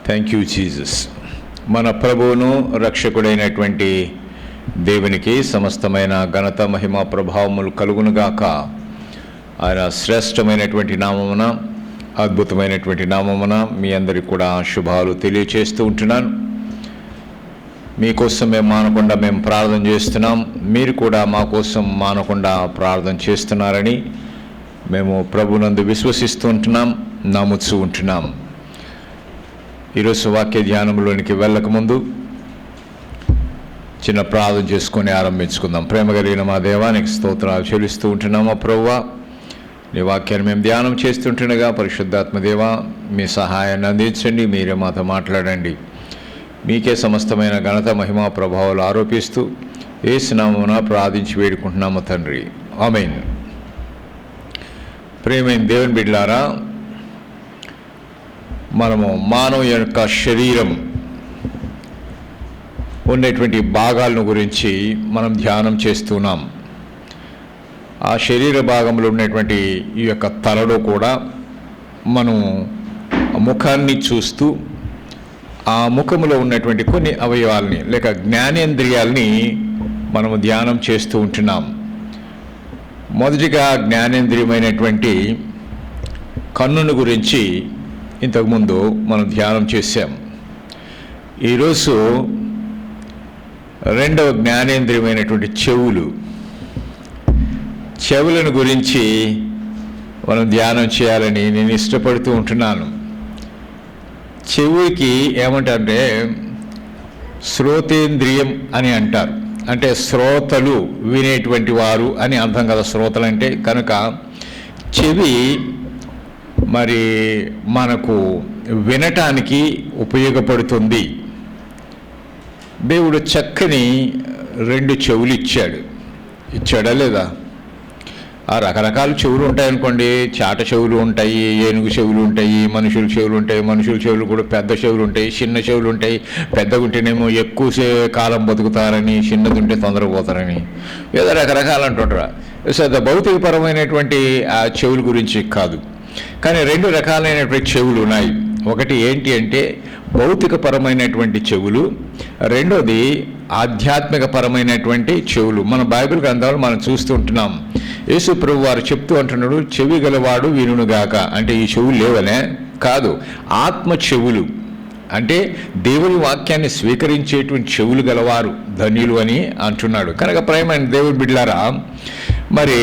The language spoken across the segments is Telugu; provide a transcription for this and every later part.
Thank you Jesus. మన ప్రభువును రక్షకుడైనటువంటి దేవునికి సమస్తమైన ఘనత మహిమ ప్రభావములు కలుగునుగాక. ఆయన శ్రేష్టమైనటువంటి నామమున, అద్భుతమైనటువంటి నామమున మీ అందరికీ కూడా శుభాలు తెలియచేస్తూ ఉంటున్నాను. మీకోసం మేము మానకుండా మేము ప్రార్థన చేస్తున్నాం. మీరు కూడా మా కోసం మానకుండా ప్రార్థన చేస్తున్నారని మేము ప్రభునందు విశ్వసిస్తూ ఉంటున్నాం, నమ్ముతూ ఉంటున్నాం. ఈరోజు వాక్య ధ్యానంలోనికి వెళ్ళకముందు చిన్న ప్రార్థన చేసుకొని ఆరంభించుకుందాం. ప్రేమ కలిగిన మా దేవానికి స్తోత్రాలు చెల్లిస్తూ ఉంటున్నాము. ప్రభువా, నీ వాక్యాన్ని మేము ధ్యానం చేస్తుంటుండగా పరిశుద్ధాత్మ దేవా మీ సహాయాన్ని అందించండి. మీరే మాతో మాట్లాడండి. మీకే సమస్తమైన ఘనత మహిమ ప్రభావాలు ఆరోపిస్తూ యేసు నామమున ప్రార్థించి వేడుకుంటున్నాము తండ్రి, ఆమేన్. ప్రేమైన దేవుని బిడ్డలారా, మనము మానవ యొక్క శరీరం ఉన్నటువంటి భాగాలను గురించి మనం ధ్యానం చేస్తున్నాం. ఆ శరీర భాగంలో ఉన్నటువంటి ఈ యొక్క తలలో కూడా మనం ముఖాన్ని చూస్తూ ఆ ముఖములో ఉన్నటువంటి కొన్ని అవయవాల్ని లేక జ్ఞానేంద్రియాలని మనము ధ్యానం చేస్తూ ఉంటున్నాం. మొదటిగా జ్ఞానేంద్రియమైనటువంటి కన్నును గురించి ఇంతకుముందు మనం ధ్యానం చేశాం. ఈరోజు రెండవ జ్ఞానేంద్రియమైనటువంటి చెవులను గురించి మనం ధ్యానం చేయాలని నేను ఇష్టపడుతూ ఉంటున్నాను. చెవికి ఏమంటారంటే శ్రోతేంద్రియం అని అంటారు. అంటే శ్రోతలు వినేటువంటి వారు అని అర్థం కదా శ్రోతలు అంటే. కనుక చెవి మరి మనకు వినటానికి ఉపయోగపడుతుంది. దేవుడు చక్కని 2 చెవులు ఇచ్చాడా లేదా? ఆ రకరకాల చెవులు ఉంటాయనుకోండి. చాట చెవులు ఉంటాయి, ఏనుగు చెవులు ఉంటాయి, మనుషుల చెవులు ఉంటాయి. మనుషుల చెవులు కూడా పెద్ద చెవులు ఉంటాయి, చిన్న చెవులు ఉంటాయి. పెద్దగా ఉంటేనేమో ఎక్కువ కాలం బతుకుతారని, చిన్నది ఉంటే తొందరగా పోతారని ఏదో రకరకాలు అంటుంటారు. సో భౌతికపరమైనటువంటి ఆ చెవుల గురించి కాదు, కానీ 2 రకాలైనటువంటి చెవులు ఉన్నాయి. ఒకటి ఏంటి అంటే భౌతికపరమైనటువంటి చెవులు, రెండోది ఆధ్యాత్మిక పరమైనటువంటి చెవులు. మన బైబిల్ గ్రంథాలు మనం చూస్తూ ఉంటున్నాం. యేసు ప్రభు వారు చెప్తూ అంటున్నాడు, చెవి గలవాడు వినుగాక. అంటే ఈ చెవులు లేవనే కాదు, ఆత్మ చెవులు అంటే దేవుని వాక్యాన్ని స్వీకరించేటువంటి చెవులు గలవారు ధన్యులు అని అంటున్నాడు. కనుక ప్రియమైన దేవుని బిడ్డలారా, మరి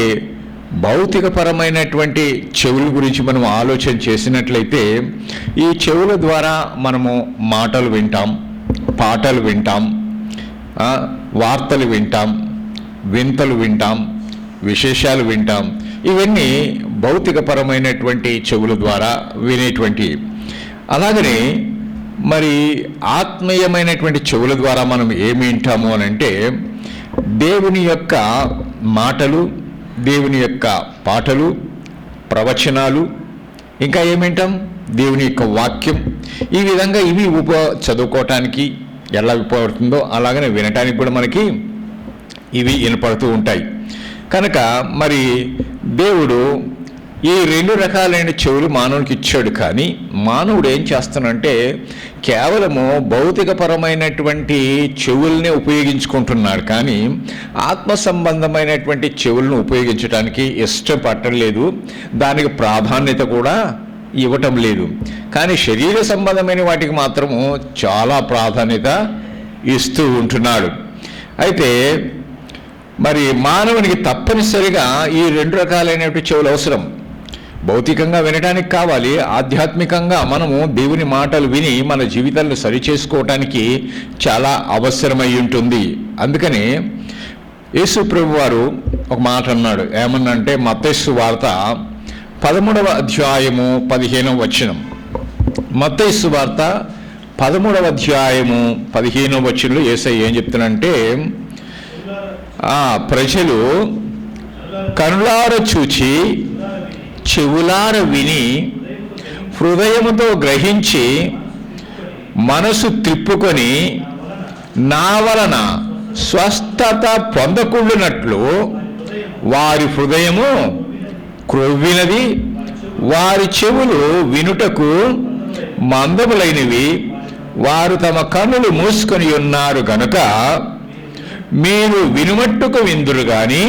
భౌతికపరమైనటువంటి చెవుల గురించి మనం ఆలోచన చేసినట్లయితే ఈ చెవుల ద్వారా మనము మాటలు వింటాం, పాటలు వింటాం, వార్తలు వింటాం, వింతలు వింటాం, విశేషాలు వింటాం. ఇవన్నీ భౌతికపరమైనటువంటి చెవుల ద్వారా వినేటువంటి. అలాగనే మరి ఆత్మీయమైనటువంటి చెవుల ద్వారా మనం ఏమి వింటాము అని అంటే దేవుని యొక్క మాటలు, దేవుని యొక్క పాటలు, ప్రవచనాలు, ఇంకా ఏమింటాం దేవుని యొక్క వాక్యం. ఈ విధంగా ఇవి చదువుకోవటానికి ఎలా వినపడుతుందో అలాగనే వినటానికి కూడా మనకి ఇవి వినపడుతూ ఉంటాయి. కనుక మరి దేవుడు ఈ 2 రకాలైన చెవులు మానవునికి ఇచ్చాడు. కానీ మానవుడు ఏం చేస్తానంటే కేవలము భౌతికపరమైనటువంటి చెవుల్ని ఉపయోగించుకుంటున్నాడు, కానీ ఆత్మ సంబంధమైనటువంటి చెవులను ఉపయోగించడానికి ఇష్టపడలేదు, దానికి ప్రాధాన్యత కూడా ఇవ్వటం లేదు. కానీ శరీర సంబంధమైన వాటికి మాత్రము చాలా ప్రాధాన్యత ఇస్తూ ఉంటున్నాడు. అయితే మరి మానవునికి తప్పనిసరిగా ఈ 2 రకాలైనటువంటి చెవులు అవసరం. భౌతికంగా వినడానికి కావాలి, ఆధ్యాత్మికంగా మనము దేవుని మాటలు విని మన జీవితాలను సరిచేసుకోవటానికి చాలా అవసరమై ఉంటుంది. అందుకని యేసు ప్రభు వారు ఒక మాట అన్నాడు. ఏమన్నంటే మత్తయి వార్త 13వ అధ్యాయము 15వ వచనం. మత్తయి వార్త 13వ అధ్యాయము 15వ వచనంలో యేసయ్య ఏం చెప్తున్నాడంటే, ప్రజలు కనులార చూచి చెవులార విని హృదయముతో గ్రహించి మనసు త్రిప్పుకొని నా వలన స్వస్థత పొందకుండునట్లు వారి హృదయము క్రొవ్వినది, వారి చెవులు వినుటకు మందములైనవి, వారు తమ కన్నులు మూసుకొని ఉన్నారు గనుక మీరు వినుమట్టుకు విందురు గాని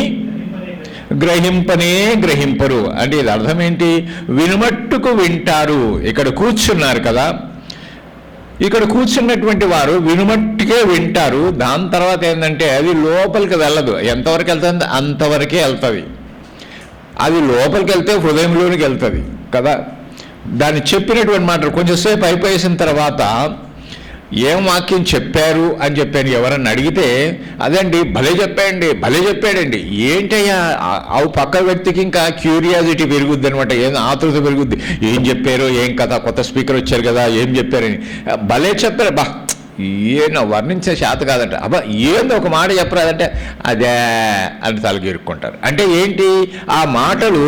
గ్రహింపనే గ్రహింపరు. అంటే ఇది అర్థం ఏంటి? వినుమట్టుకు వింటారు. ఇక్కడ కూర్చున్నారు కదా, ఇక్కడ కూర్చున్నటువంటి వారు వినుమట్టుకే వింటారు. దాని తర్వాత ఏంటంటే అది లోపలికి వెళ్ళదు. ఎంతవరకు వెళ్తుంది? అంతవరకే వెళ్తుంది. అది లోపలికి వెళ్తే హృదయంలోనికి వెళ్తుంది కదా. దాన్ని చెప్పినటువంటి మాటలు కొంచెంసేపు అయిపోయేసిన తర్వాత ఏం వాక్యం చెప్పారు అని చెప్పాను ఎవరన్నా అడిగితే, అదండి భలే చెప్పాడండి. ఏంటయ్యా? ఆ పక్క వ్యక్తికి ఇంకా క్యూరియాసిటీ పెరుగుద్ది అనమాట, ఏం ఆతృత పెరుగుద్ది. ఏం చెప్పారు, ఏం కథ, కొత్త స్పీకర్ వచ్చారు కదా, ఏం చెప్పారని. భలే చెప్పారు, బా ఏమో వర్ణించే శాత కాదంట, అబ్బా ఏందో ఒక మాట చెప్పరాదంటే అదే అని తలగిరుక్కుంటారు. అంటే ఏంటి? ఆ మాటలు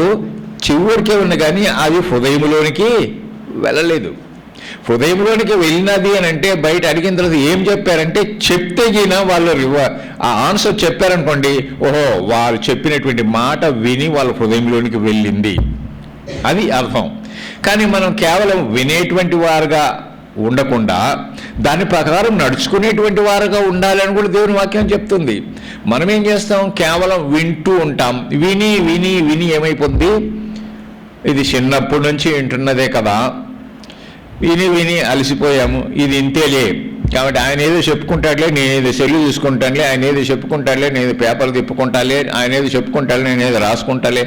చివరికే ఉన్నాయి కానీ అది హృదయంలోనికి వెళ్ళలేదు. హృదయంలోనికి వెళ్ళినది అని అంటే బయట అడిగిన తర్వాత ఏం చెప్పారంటే చెప్తే గిన వాళ్ళు ఆ ఆన్సర్ చెప్పారనుకోండి, ఓహో వాళ్ళు చెప్పినటువంటి మాట విని వాళ్ళ హృదయంలోనికి వెళ్ళింది, అది అర్థం. కానీ మనం కేవలం వినేటువంటి వారుగా ఉండకుండా దాని ప్రకారం నడుచుకునేటువంటి వారుగా ఉండాలని కూడా దేవుని వాక్యం చెప్తుంది. మనం ఏం చేస్తాం? కేవలం వింటూ ఉంటాం. విని విని విని ఏమైపోద్ది? ఇది చిన్నప్పటి నుంచి వింటున్నదే కదా, విని విని అలసిపోయాము, ఇది ఇంతేలే. కాబట్టి ఆయన ఏదో చెప్పుకుంటాడులే, నేను ఏదో సెల్లు చూసుకుంటానులే, ఆయన ఏదో చెప్పుకుంటాడులే, నేను పేపర్లు తిప్పుకుంటాలే, ఆయన ఏదో చెప్పుకుంటాలే, నేను ఏదో రాసుకుంటాలే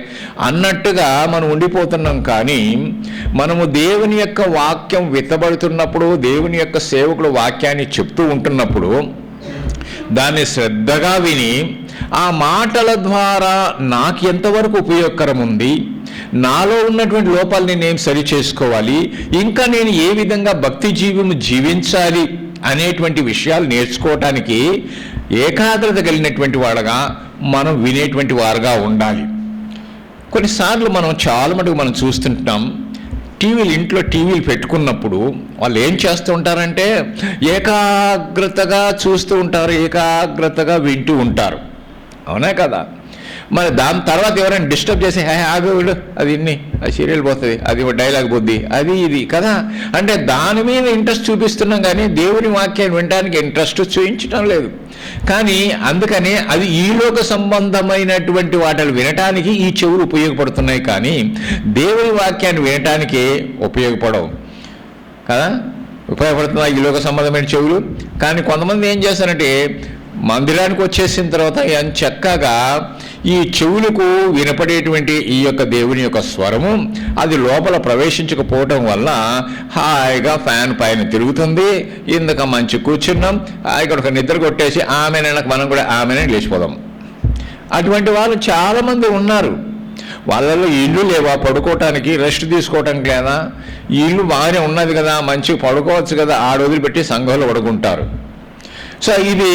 అన్నట్టుగా మనం ఉండిపోతున్నాం. కానీ మనము దేవుని యొక్క వాక్యం విత్తబడుతున్నప్పుడు, దేవుని యొక్క సేవకుడు వాక్యాన్ని చెప్తూ ఉంటున్నప్పుడు దాన్ని శ్రద్ధగా విని ఆ మాటల ద్వారా నాకు ఎంతవరకు ఉపయోగకరం ఉంది, నాలో ఉన్నటువంటి లోపాలని నేను సరి చేసుకోవాలి, ఇంకా నేను ఏ విధంగా భక్తి జీవితం జీవించాలి అనేటువంటి విషయాలు నేర్చుకోవటానికి ఏకాగ్రత కలిగినటువంటి వాడుగా మనం వినేటువంటి వారుగా ఉండాలి. కొన్నిసార్లు మనం చాలా మటుకు మనం చూస్తుంటాం, ఇంట్లో టీవీలు పెట్టుకున్నప్పుడు వాళ్ళు ఏం చేస్తూ ఉంటారంటే ఏకాగ్రతగా చూస్తూ ఉంటారు, ఏకాగ్రతగా వింటూ ఉంటారు. అవునా కదా? మరి దాని తర్వాత ఎవరైనా డిస్టర్బ్ చేసి ఆగోడు అది ఇన్ని అది సీరియల్ పోతుంది, అది డైలాగ్ పోద్ది, అది ఇది కదా. అంటే దాని మీద ఇంట్రెస్ట్ చూపిస్తున్నాం కానీ దేవుని వాక్యాన్ని వినడానికి ఇంట్రెస్ట్ చూపించడం లేదు. కానీ అందుకని అది ఈలోక సంబంధమైనటువంటి వాటిని వినటానికి ఈ చెవులు ఉపయోగపడుతున్నాయి, కానీ దేవుని వాక్యాన్ని వినటానికి ఉపయోగపడవు కదా. ఉపయోగపడుతున్నాయి ఈలోక సంబంధమైన చెవులు. కానీ కొంతమంది ఏం చేస్తారంటే మందిరానికి వచ్చేసిన తర్వాత చక్కగా ఈ చెవులకు వినపడేటువంటి ఈ యొక్క దేవుని యొక్క స్వరము అది లోపల ప్రవేశించకపోవటం వల్ల హాయిగా ఫ్యాన్ పైన తిరుగుతుంది, ఇందుక మంచి కూర్చున్నాం, ఇక్కడ ఒక నిద్ర కొట్టేసి ఆమెనకు మనం కూడా ఆమెనే లేచిపోదాం. అటువంటి వాళ్ళు చాలామంది ఉన్నారు. వాళ్ళలో ఇల్లు లేవా పడుకోవటానికి, రెస్ట్ తీసుకోవటానికి లేదా? ఇల్లు బాగానే ఉన్నది కదా, మంచిగా పడుకోవచ్చు కదా, వదిలిపెట్టి సంఘంలో పడుకుంటారు. సో ఇది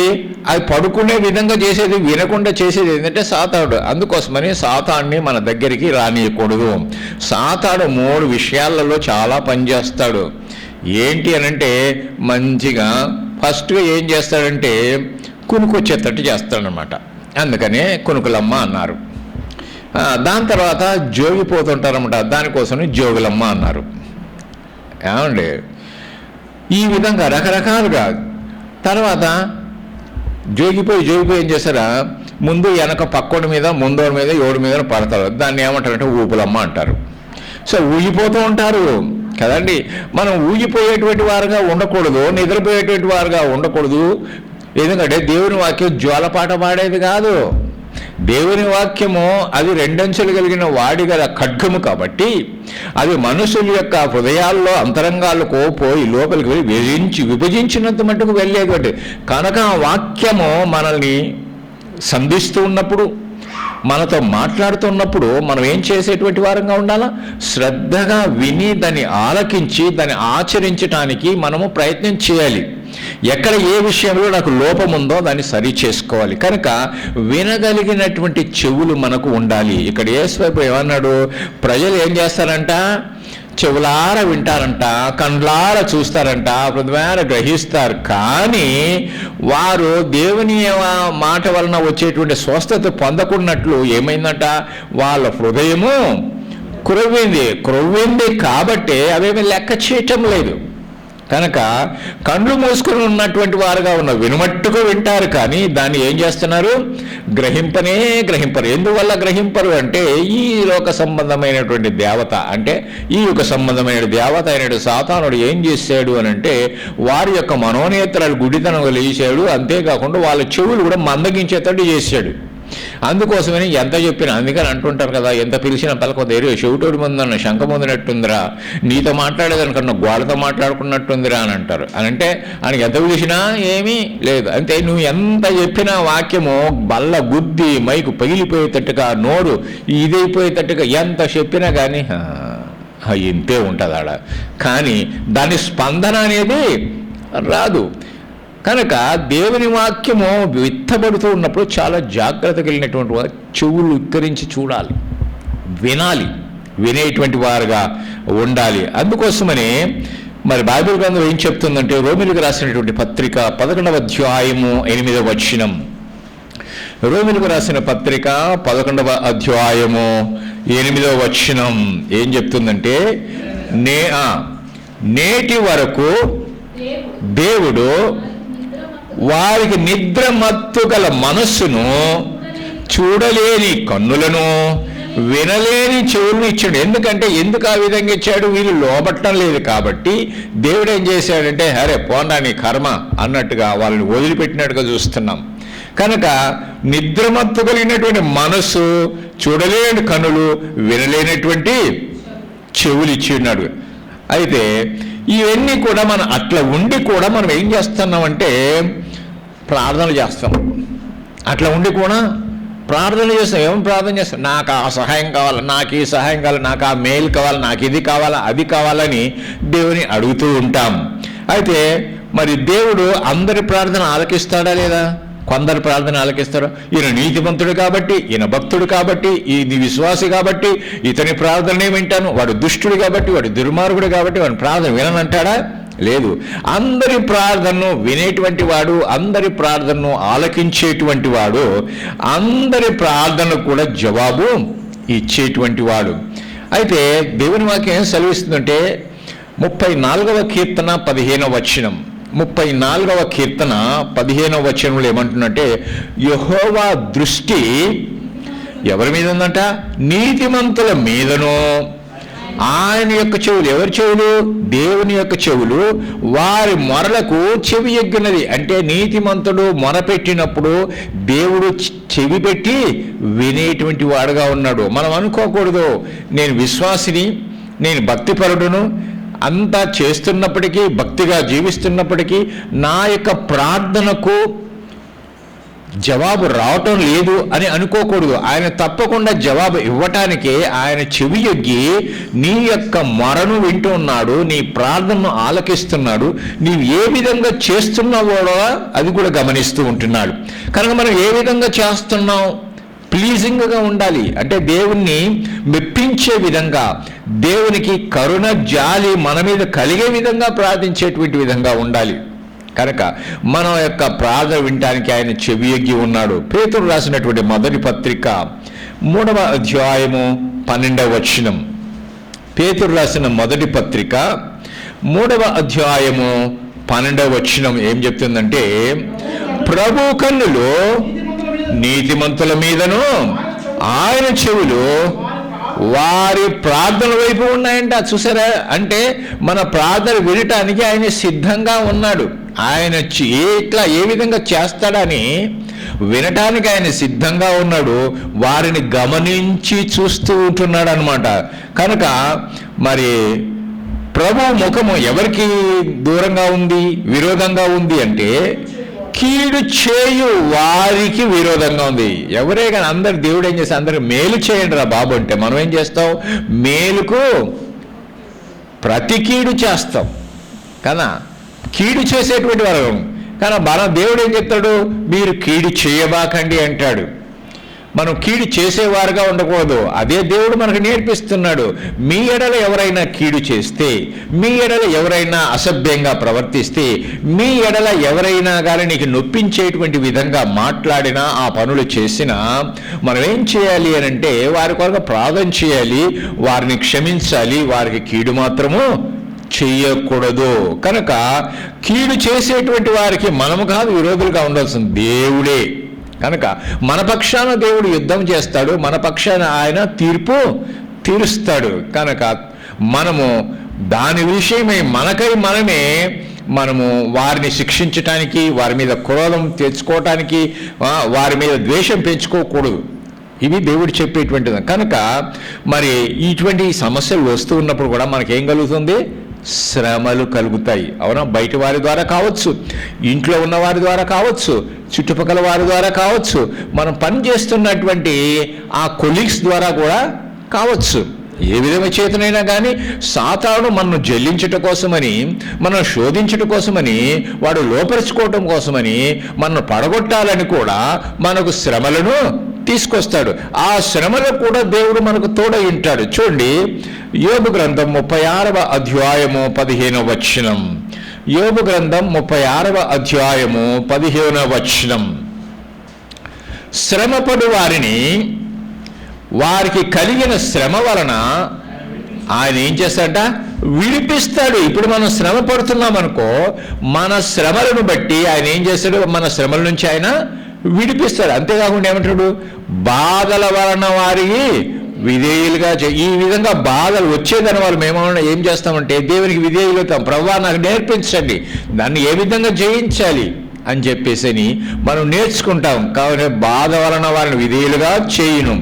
అది పడుకునే విధంగా చేసేది, వినకుండా చేసేది ఏంటంటే సాతాడు. అందుకోసమని సాతాన్ని మన దగ్గరికి రానియకూడదు. సాతాడు 3 విషయాలలో చాలా పనిచేస్తాడు. ఏంటి అనంటే మంచిగా ఫస్ట్గా ఏం చేస్తాడంటే కునుకొచ్చేటట్టు చేస్తాడనమాట. అందుకనే కునుకులమ్మ అన్నారు. దాని తర్వాత జోగిపోతుంటారన్నమాట, దానికోసం జోగులమ్మ అన్నారు. ఏమండి ఈ విధంగా రకరకాలుగా. తర్వాత జోగిపోయి ఏం చేస్తారా, ముందు వెనక పక్కోడి మీద, ముందోడి మీద, ఎవడి మీద పడతారు. దాన్ని ఏమంటారంటే ఊపులమ్మ అంటారు. సో ఊగిపోతూ ఉంటారు కదండి. మనం ఊగిపోయేటువంటి వారుగా ఉండకూడదు, నిద్రపోయేటువంటి వారుగా ఉండకూడదు. ఎందుకంటే దేవుని వాక్యం జ్వాలపాట పాడేది కాదు. దేవుని వాక్యము అది 2 అంచెలు కలిగిన వాడి గల ఖడ్గము కాబట్టి అది మనుషుల యొక్క హృదయాల్లో అంతరంగాలకు పోయి లోపలికి వెళ్ళి విభజించినంత మట్టుకు వెళ్ళేటువంటి కనుక ఆ వాక్యము మనల్ని సంధిస్తూ ఉన్నప్పుడు, మనతో మాట్లాడుతున్నప్పుడు మనం ఏం చేసేటువంటి వారంగా ఉండాలా? శ్రద్ధగా విని దాన్ని ఆలకించి దాన్ని ఆచరించటానికి మనము ప్రయత్నం చేయాలి. ఎక్కడ ఏ విషయంలో నాకు లోపం ఉందో దాన్ని సరి చేసుకోవాలి. కనుక వినగలిగినటువంటి చెవులు మనకు ఉండాలి. ఇక్కడ యేసు ఏమన్నాడు? ప్రజలు ఏం చేస్తారంట? చెవులార వింటారంట, కండ్లార చూస్తారంట, హృదయార గ్రహిస్తారు. కానీ వారు దేవుని మాట వలన వచ్చేటువంటి స్వస్థత పొందకున్నట్లు ఏమైందంట? వాళ్ళ హృదయము క్రొవ్వింది కాబట్టి అవేమీ లెక్క చేయటం లేదు. కనుక కళ్ళు మూసుకొని ఉన్నటువంటి వారుగా ఉన్న వినుమట్టుకు వింటారు, కానీ దాన్ని ఏం చేస్తున్నారు? గ్రహింపరు. ఎందువల్ల గ్రహింపరు అంటే ఈ లోక సంబంధమైనటువంటి దేవత, అంటే ఈ యుగ సంబంధమైన దేవత అయినటువంటి సాతానుడు ఏం చేశాడు అని అంటే వారి యొక్క మనోనేత్రాలు గుడితనం లేచాడు. అంతేకాకుండా వాళ్ళ చెవులు కూడా మందగించేటట్టు చేశాడు. అందుకోసమని ఎంత చెప్పినా, అందుకని అంటుంటారు కదా, ఎంత పిలిచినా పలకొద్దు, చెవిటోడి ముందన్న శంఖ ముందునట్టుందిరా, నీతో మాట్లాడేదానికన్నా గోడతో మాట్లాడుకున్నట్టుందిరా అని అంటారు. అని అంటే ఆయనకి ఎంత పిలిచినా ఏమీ లేదు. అంతే, నువ్వు ఎంత చెప్పినా వాక్యము బల్ల గుద్ది మైకు పగిలిపోయేటట్టుగా, నోరు ఇదైపోయేటట్టుగా ఎంత చెప్పినా కానీ ఇంతే ఉంటుంది ఆడ, కానీ దాని స్పందన అనేది రాదు. కనుక దేవుని వాక్యము విత్తబడుతూ ఉన్నప్పుడు చాలా జాగ్రత్త కలిగినటువంటి వారు చెవులు ఉక్కరించి చూడాలి, వినాలి, వినేటువంటి వారుగా ఉండాలి. అందుకోసమని మరి బైబిల్ గ్రంథం ఏం చెప్తుందంటే రోమిలకు రాసినటువంటి పత్రిక 11వ అధ్యాయము 8వ వచనం. రోమిలకు రాసిన పత్రిక 11వ అధ్యాయము 8వ వచనం ఏం చెప్తుందంటే, నేటి వరకు దేవుడు వారికి నిద్రమత్తు గల మనస్సును, చూడలేని కన్నులను, వినలేని చెవులను ఇచ్చాడు. ఎందుకు ఆ విధంగా ఇచ్చాడు? వీళ్ళు లోబట్టం లేదు కాబట్టి దేవుడు ఏం చేశాడంటే, అరే పోండా నీ కర్మ అన్నట్టుగా వాళ్ళని వదిలిపెట్టినట్టుగా చూస్తున్నాం. కనుక నిద్రమత్తు కలిగినటువంటి మనస్సు, చూడలేని కన్నులు, వినలేనటువంటి చెవులు ఇచ్చి ఉన్నాడు. అయితే ఇవన్నీ కూడా మనం అట్లా ఉండి కూడా మనం ఏం చేస్తున్నామంటే ప్రార్థనలు చేస్తాం. అట్లా ఉండి కూడా ప్రార్థన చేస్తాం. ఏమని ప్రార్థన చేస్తాం? నాకు ఆ సహాయం కావాలి, నాకు ఈ సహాయం కావాలి, నాకు ఆ మేలు కావాలి, నాకు ఇది కావాలా, అది కావాలని దేవుని అడుగుతూ ఉంటాం. అయితే మరి దేవుడు అందరి ప్రార్థన ఆలకిస్తాడా లేదా? కొందరు ప్రార్థన ఆలకిస్తారు. ఈయన నీతిమంతుడు కాబట్టి, ఈయన భక్తుడు కాబట్టి, ఈయన విశ్వాసి కాబట్టి ఇతని ప్రార్థననే వింటాను, వాడు దుష్టుడు కాబట్టి, వాడు దుర్మార్గుడు కాబట్టి వాడి ప్రార్థన విననంటాడా? లేదు. అందరి ప్రార్థనను వినేటువంటి వాడు, అందరి ప్రార్థనను ఆలకించేటువంటి వాడు, అందరి ప్రార్థనకు కూడా జవాబు ఇచ్చేటువంటి వాడు. అయితే దేవుని వాక్యం ఏం సెలవిస్తుందంటే 34వ కీర్తన 15వ వచనం. 34వ కీర్తన 15వ వచనంలో ఏమంటున్నట్టే, యెహోవా దృష్టి ఎవరి మీద ఉందంట? నీతిమంతుల మీదను. ఆయన యొక్క చెవులు, ఎవరి చెవులు? దేవుని యొక్క చెవులు వారి మొరలకు చెవి ఎగ్గినది. అంటే నీతిమంతుడు మొరపెట్టినప్పుడు దేవుడు చెవి పెట్టి వినేటువంటి వాడుగా ఉన్నాడు. మనం అనుకోకూడదు, నేను విశ్వాసిని, నేను భక్తిపరుడును, అంతా చేస్తున్నప్పటికీ, భక్తిగా జీవిస్తున్నప్పటికీ నా యొక్క ప్రార్థనకు జవాబు రావటం లేదు అని అనుకోకూడదు. ఆయన తప్పకుండా జవాబు ఇవ్వటానికే ఆయన చెవి యొగ్గి నీ యొక్క మొరను వింటూ ఉన్నాడు, నీ ప్రార్థనను ఆలకిస్తున్నాడు, నీవు ఏ విధంగా చేస్తున్నావో అది కూడా గమనిస్తూ ఉంటున్నాడు. కనుక మనం ఏ విధంగా చేస్తున్నాం? ప్లీజింగ్గా ఉండాలి. అంటే దేవుణ్ణి మెప్పించే విధంగా, దేవునికి కరుణ జాలి మన మీద కలిగే విధంగా ప్రార్థించేటువంటి విధంగా ఉండాలి. కనుక మన యొక్క ప్రార్థన వినటానికి ఆయన చెవి ఎగ్గి ఉన్నాడు. పేతురు రాసినటువంటి మొదటి పత్రిక 3వ అధ్యాయము 12వ వచనం. పేతురు రాసిన మొదటి పత్రిక 3వ అధ్యాయము 12వ వచనం ఏం చెప్తుందంటే, ప్రభు కన్నులు నీతిమంతుల మీదను, ఆయన చెవులు వారి ప్రార్థన వైపు ఉన్నాయంట. చూసారా? అంటే మన ప్రార్థన వినటానికి ఆయన సిద్ధంగా ఉన్నాడు. ఆయన ఏ విధంగా చేస్తాడని వినటానికి ఆయన సిద్ధంగా ఉన్నాడు. వారిని గమనించి చూస్తూ ఉంటున్నాడు అన్నమాట. కనుక మరి ప్రభు ముఖము ఎవరికి దూరంగా ఉంది, విరోధంగా ఉంది అంటే కీడు చేయు వారికి విరోధంగా ఉంది. ఎవరే కానీ అందరు దేవుడు ఏం చేస్తే అందరికి మేలు చేయండి రా బాబు అంటే మనం ఏం చేస్తాం? మేలుకు ప్రతి కీడు చేస్తాం కదా, కీడు చేసేటువంటి వారు. కానీ మన దేవుడు ఏం చెప్తాడు? మీరు కీడు చేయబాకండి అంటాడు. మనం కీడు చేసేవారుగా ఉండకూడదు. అదే దేవుడు మనకు నేర్పిస్తున్నాడు. మీ ఎడల ఎవరైనా కీడు చేస్తే, మీ ఎడల ఎవరైనా అసభ్యంగా ప్రవర్తిస్తే, మీ ఎడల ఎవరైనా కానీ నీకు నొప్పించేటువంటి విధంగా మాట్లాడినా, ఆ పనులు చేసినా మనం ఏం చేయాలి అని అంటే వారి కొరకు ప్రార్థన చేయాలి, వారిని క్షమించాలి, వారికి కీడు మాత్రము చెయ్యకూడదు. కనుక కీడు చేసేటువంటి వారికి మనము కాదు విరోధులుగా ఉండాల్సింది, దేవుడే. కనుక మన పక్షాన దేవుడు యుద్ధం చేస్తాడు, మన పక్షాన ఆయన తీర్పు తీరుస్తాడు. కనుక మనము దాని విషయమై మనము వారిని శిక్షించటానికి, వారి మీద క్రోధం తెచ్చుకోవటానికి, వారి మీద ద్వేషం పెంచుకోకూడదు. ఇవి దేవుడు చెప్పేటువంటిది. కనుక మరి ఇటువంటి సమస్యలు వస్తూ ఉన్నప్పుడు కూడా మనకేం కలుగుతుంది? శ్రమలు కలుగుతాయి. అవునా? బయట వారి ద్వారా కావచ్చు, ఇంట్లో ఉన్న వారి ద్వారా కావచ్చు, చుట్టుపక్కల వారి ద్వారా కావచ్చు, మనం పని చేస్తున్నటువంటి ఆ కొలీగ్స్ ద్వారా కూడా కావచ్చు. ఏ విధమైన చేతనైనా కానీ సాతాను మనను జల్లించటం కోసమని, మనం శోధించటం కోసమని, వాడు లోపరుచుకోవటం కోసమని, మనను పడగొట్టాలని కూడా మనకు శ్రమలను తీసుకొస్తాడు. ఆ శ్రమలో కూడా దేవుడు మనకు తోడై ఉంటాడు. చూడండి, యోబు గ్రంథం 36వ అధ్యాయము 15వ వచనం. యోబు గ్రంథం 36వ అధ్యాయము 15వ వచనం. శ్రమపడు వారిని, వారికి కలిగిన శ్రమ వలన ఆయన ఏం చేస్తాడట? విడిపిస్తాడు. ఇప్పుడు మనం శ్రమ పడుతున్నాం అనుకో, మన శ్రమలను బట్టి ఆయన ఏం చేస్తాడు? మన శ్రమల నుంచి ఆయన విడిపిస్తాడు. అంతేకాకుండా ఏమంటాడు? బాధల వలన వారికి విధేయులుగా ఈ విధంగా బాధలు వచ్చేదని వాళ్ళు మేమన్నా ఏం చేస్తామంటే దేవునికి విధేయులుతాం. ప్రభువా నాకు నేర్పించండి, దాన్ని ఏ విధంగా జయించాలి అని చెప్పేసి మనం నేర్చుకుంటాం. కాబట్టి బాధ వలన వారిని విధేయులుగా చేయును.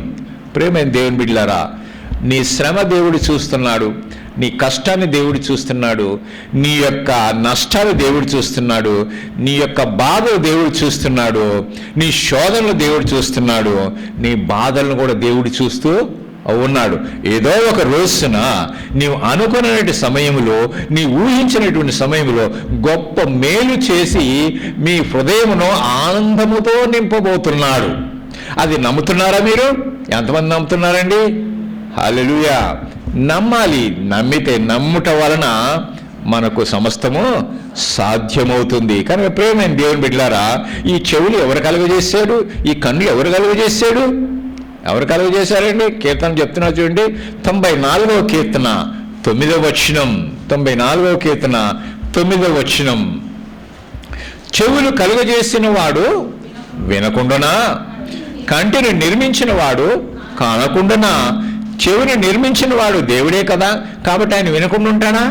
ప్రేమైన దేవుని బిడ్డలారా, నీ శ్రమ దేవుడు చూస్తున్నాడు, నీ కష్టాన్ని దేవుడు చూస్తున్నాడు, నీ యొక్క నష్టాలు దేవుడు చూస్తున్నాడు, నీ యొక్క బాధలు దేవుడు చూస్తున్నాడు, నీ శోధనలు దేవుడు చూస్తున్నాడు, నీ బాధలను కూడా దేవుడు చూస్తూ ఉన్నాడు. ఏదో ఒక రోజున నీవు అనుకున్నటువంటి సమయంలో, నీ ఊహించినటువంటి సమయంలో గొప్ప మేలు చేసి మీ హృదయమును ఆనందముతో నింపబోతున్నాడు. అది నమ్ముతున్నారా మీరు? ఎంతమంది నమ్ముతున్నారండి? హల్లెలూయా! నమ్మాలి. నమ్మితే, నమ్ముట వలన మనకు సమస్తము సాధ్యమవుతుంది. కనుక ప్రేమైన దేవుని బిడ్డలారా, ఈ చెవులు ఎవరు కలుగజేశాడు? ఈ కన్ను ఎవరు కలుగజేశాడు? ఎవరు కలుగజేశారండి? కీర్తన చెప్తున్నా చూడండి, 94వ కీర్తన 9వ వచనం. 94వ కీర్తన 9వ వచనం. చెవులు కలుగజేసిన వాడు వినకుండానా? కంటిని నిర్మించిన వాడు కానకుండానా? చెవిని నిర్మించిన వాడు దేవుడే కదా, కాబట్టి ఆయన వినకుండా ఉంటాడా?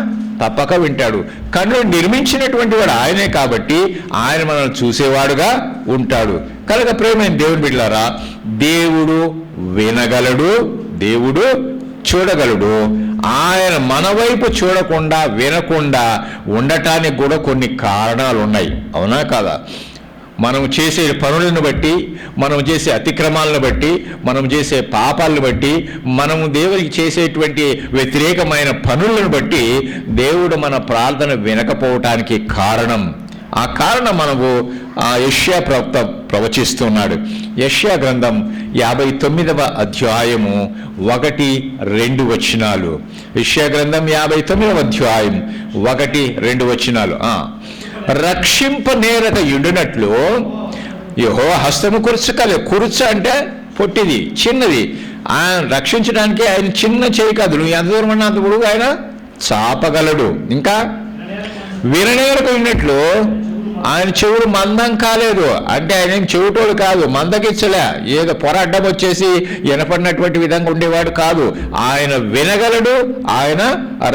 తప్పక వింటాడు. కన్ను నిర్మించినటువంటి వాడు ఆయనే కాబట్టి ఆయన మనల్ని చూసేవాడుగా ఉంటాడు. కనుక ప్రేమైన దేవుని బిడ్డలారా, దేవుడు వినగలడు, దేవుడు చూడగలడు. ఆయన మన వైపు చూడకుండా, వినకుండా ఉండటానికి కూడా కొన్ని కారణాలు ఉన్నాయి. అవునా కాదా? మనం చేసే పనులను బట్టి, మనం చేసే అతిక్రమాలను బట్టి, మనం చేసే పాపాలను బట్టి, మనము దేవుడికి చేసేటువంటి వ్యతిరేకమైన పనులను బట్టి దేవుడు మన ప్రార్థన వినకపోవటానికి కారణం. ఆ కారణం మనము యెషయా ప్రవక్త ప్రవచిస్తున్నాడు. యెషయా గ్రంథం 59వ అధ్యాయము 1-2 వచనాలు. యెషయా గ్రంథం 59వ అధ్యాయం 1-2 వచనాలు. రక్షింపనేరక యుండునట్లు యెహోవా హస్తము కురుచ అంటే పొట్టిది, చిన్నది. ఆయన రక్షించడానికి ఆయన చిన్న చేయి కాదు, నువ్వు ఎంత దూరం అన్నా అంత పొడుగు ఆయన చాపగలడు. ఇంకా విననేరక ఉన్నట్లు ఆయన చెవుడు మందం కాలేదు అంటే ఆయన ఏం చెవిటోడు కాదు, మందకిచ్చలే, ఏదో పోరాటం వచ్చేసి వినపడినటువంటి విధంగా ఉండేవాడు కాదు. ఆయన వినగలడు, ఆయన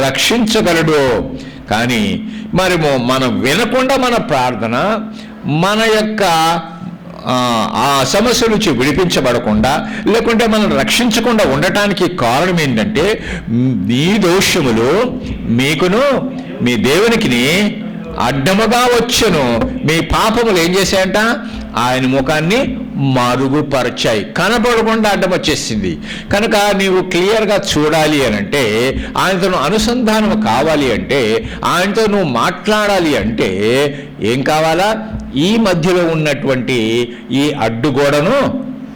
రక్షించగలడు. కానీ మరి మనం వినకుండా మన ప్రార్థన, మన యొక్క ఆ సమస్య నుంచి విడిపించబడకుండా, లేకుంటే మనం రక్షించకుండా ఉండటానికి కారణం ఏంటంటే, మీ దోషములు మీకును మీ దేవునికి అడ్డముగా వచ్చును. మీ పాపములు ఏం చేశాయంట? ఆయన ముఖాన్ని మరుగుపరచాయి, కనపడకుండా అడ్డం వచ్చేసింది. కనుక నీవు క్లియర్గా చూడాలి అని అంటే, ఆయనతో అనుసంధానం కావాలి అంటే, ఆయనతో నువ్వు మాట్లాడాలి అంటే ఏం కావాలా? ఈ మధ్యలో ఉన్నటువంటి ఈ అడ్డుగోడను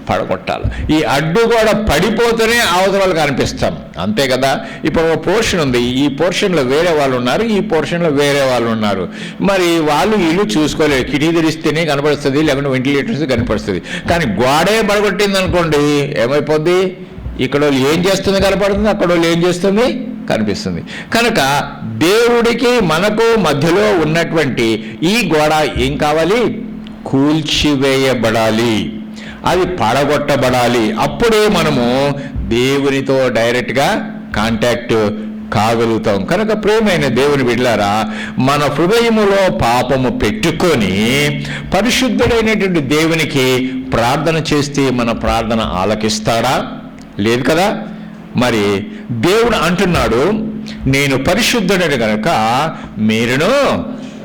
పడగొట్టాలి. ఈ అడ్డుగోడ పడిపోతేనే అవతల కనిపిస్తాం, అంతే కదా. ఇప్పుడు ఒక పోర్షన్ ఉంది, ఈ పోర్షన్లో వేరే వాళ్ళు ఉన్నారు, ఈ పోర్షన్లో వేరే వాళ్ళు ఉన్నారు. మరి వాళ్ళు వీళ్ళు చూసుకోలేదు. కిటికీ తెరిస్తేనే కనపడుతుంది, లేకుంటే వెంటిలేటర్స్ కనపడుతుంది. కానీ గోడే పడగొట్టింది అనుకోండి, ఏమైపోద్ది? ఇక్కడ ఏం చేస్తుంది కనపడుతుంది, అక్కడ ఏం చేస్తుంది కనిపిస్తుంది. కనుక దేవుడికి మనకు మధ్యలో ఉన్నటువంటి ఈ గోడ ఏం కావాలి? కూల్చివేయబడాలి, అది పడగొట్టబడాలి. అప్పుడే మనము దేవునితో డైరెక్ట్గా కాంటాక్ట్ కాగలుగుతాం. కనుక ప్రియమైన దేవుని బిడ్డలారా, మన హృదయములో పాపము పెట్టుకొని పరిశుద్ధుడైనటువంటి దేవునికి ప్రార్థన చేస్తే మన ప్రార్థన ఆలకిస్తాడా? లేదు కదా. మరి దేవుడు అంటున్నాడు, నేను పరిశుద్ధుడని కనుక మీరును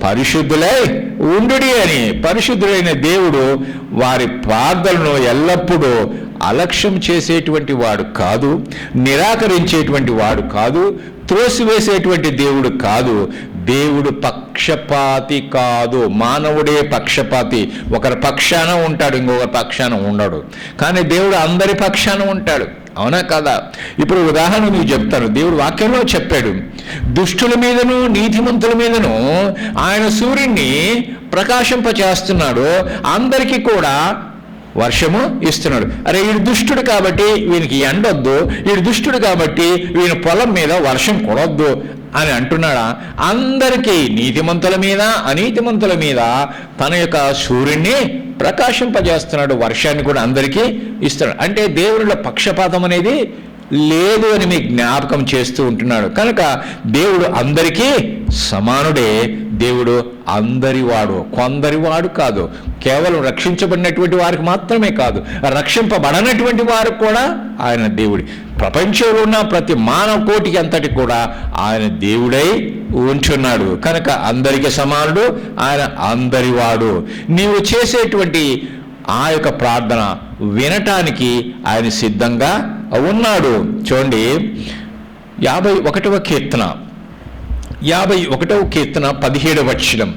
పరిశుద్ధులై ఉండుడి అని. పరిశుద్ధుడైన దేవుడు వారి ప్రార్థనను ఎల్లప్పుడూ అలక్ష్యం చేసేటువంటి వాడు కాదు, నిరాకరించేటువంటి వాడు కాదు, త్రోసివేసేటువంటి దేవుడు కాదు. దేవుడు పక్షపాతి కాదు. మానవుడే పక్షపాతి. ఒకరి పక్షాన ఉంటాడు, ఇంకొకరి పక్షాన ఉండడు. కానీ దేవుడు అందరి పక్షాన ఉంటాడు. అవునా కదా? ఇప్పుడు ఉదాహరణ మీకు చెప్తాను. దేవుడు వాక్యంలో చెప్పాడు, దుష్టుల మీదను నీతిమంతుల మీదను ఆయన సూర్యుడిని ప్రకాశింపచేస్తున్నాడు, అందరికీ కూడా వర్షము ఇస్తున్నాడు. అరే, వీడు దుష్టుడు కాబట్టి వీనికి ఎండొద్దు, వీడు దుష్టుడు కాబట్టి వీని పొలం మీద వర్షం కొడొద్దు అని అంటున్నాడా? అందరికీ, నీతిమంతుల మీద అనీతిమంతుల మీద తన యొక్క సూర్యుడిని ప్రకాశింపజేస్తున్నాడు, వర్షాన్ని కూడా అందరికీ ఇస్తున్నాడు. అంటే దేవుడిలో పక్షపాతం అనేది లేదు అని మీకు జ్ఞాపకం చేస్తూ ఉంటున్నాడు. కనుక దేవుడు అందరికీ సమానుడే. దేవుడు అందరివాడు, కొందరివాడు కాదు. కేవలం రక్షించబడినటువంటి వారికి మాత్రమే కాదు, రక్షింపబడనటువంటి వారికి కూడా ఆయన దేవుడి. ప్రపంచంలో ఉన్న ప్రతి మానవ కోటికి అంతటి కూడా ఆయన దేవుడై ఉంటున్నాడు. కనుక అందరికీ సమానుడు, ఆయన అందరివాడు. నీవు చేసేటువంటి ఆ యొక్క ప్రార్థన వినటానికి ఆయన సిద్ధంగా ఉన్నాడు. చూడండి, 51వ కీర్తన 17వ వచనం.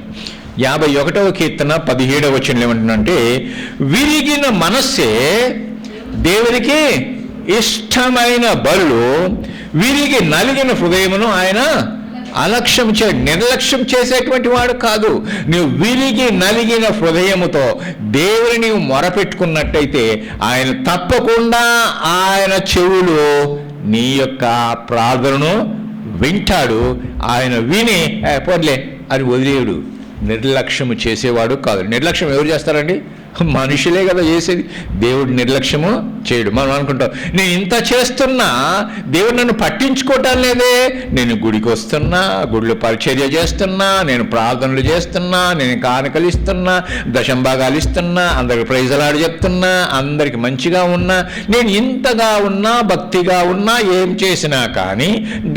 51వ కీర్తన 17వ వచనం ఏమంటుందంటే, విరిగిన మనస్సే దేవునికి ఇష్టమైన బలులు, విరిగి నలిగిన హృదయమును ఆయన అలక్ష్యం నిర్లక్ష్యం చేసేటువంటి వాడు కాదు. నువ్వు విరిగి నలిగిన హృదయముతో దేవుని నీవు మొరపెట్టుకున్నట్టయితే ఆయన తప్పకుండా ఆయన చెవులు నీ యొక్క ప్రార్థనను వింటాడు. ఆయన విని పోన్లే అని వదిలేడు. నిర్లక్ష్యము చేసేవాడు కాదు. నిర్లక్ష్యం ఎవరు చేస్తారండి? మనుషులే కదా చేసేది. దేవుడు నిర్లక్ష్యము చేయడు. మనం అనుకుంటాం, నేను ఇంత చేస్తున్నా దేవుడు నన్ను పట్టించుకోవటం లేదే, నేను గుడికి వస్తున్నా, గుడిలో పరిచర్య చేస్తున్నా, నేను ప్రార్థనలు చేస్తున్నా, నేను కానుకలు ఇస్తున్నా, దశంభాగాలు ఇస్తున్నా, అందరికి ప్రైజలాడు చెప్తున్నా, అందరికి మంచిగా ఉన్నా, నేను ఇంతగా ఉన్నా, భక్తిగా ఉన్నా, ఏం చేసినా కానీ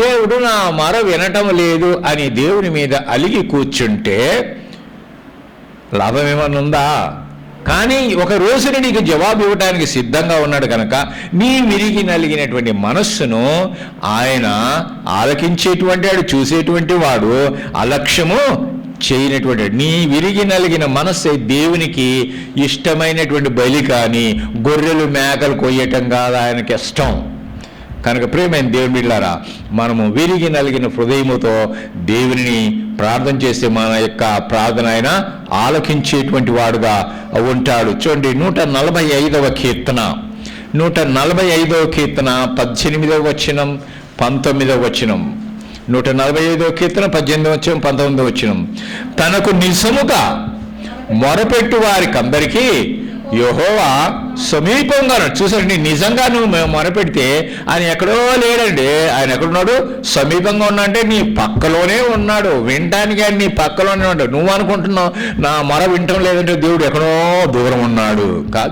దేవుడు నా మొర వినటం లేదు అని దేవుని మీద అలిగి కూర్చుంటే లాభం ఏమన్నా ఉందా? కానీ ఒక రోజున నీకు జవాబు ఇవ్వడానికి సిద్ధంగా ఉన్నాడు కనుక నీ విరిగి నలిగినటువంటి మనస్సును ఆయన ఆలకించేటువంటి వాడు, చూసేటువంటి వాడు, అలక్ష్యము చేయనటువంటి. నీ విరిగి నలిగిన మనస్సు దేవునికి ఇష్టమైనటువంటి బలి కానీ గొర్రెలు మేకలు కొయ్యటం కాదు ఆయనకి ఇష్టం. కనుక ప్రియమైన దేవుని బిడ్డలారా, మనము విరిగి నలిగిన హృదయముతో దేవుని ప్రార్థన చేస్తే మన యొక్క ప్రార్థన ఆయన ఆలకించేటువంటి వాడుగా ఉంటాడు. చూడండి, 145వ కీర్తన 145వ కీర్తన 18వ వచనం 19వ వచనం. 145వ కీర్తన 18వ వచనం 19వ వచనం. తనకు నిజముగా మొరపెట్టు వారికి అందరికీ యెహోవా సమీపంగా ఉన్నాడు. చూసారండి, నిజంగా నువ్వు మొరపెడితే ఆయన ఎక్కడో లేడండి. ఆయన ఎక్కడున్నాడు? సమీపంగా ఉన్నా అంటే నీ పక్కలోనే ఉన్నాడు. వినటానికి ఆయన నీ పక్కలోనే ఉన్నాడు. నువ్వు అనుకుంటున్నావు నా మొర వినటం లేదంటే దేవుడు ఎక్కడో దూరం ఉన్నాడు.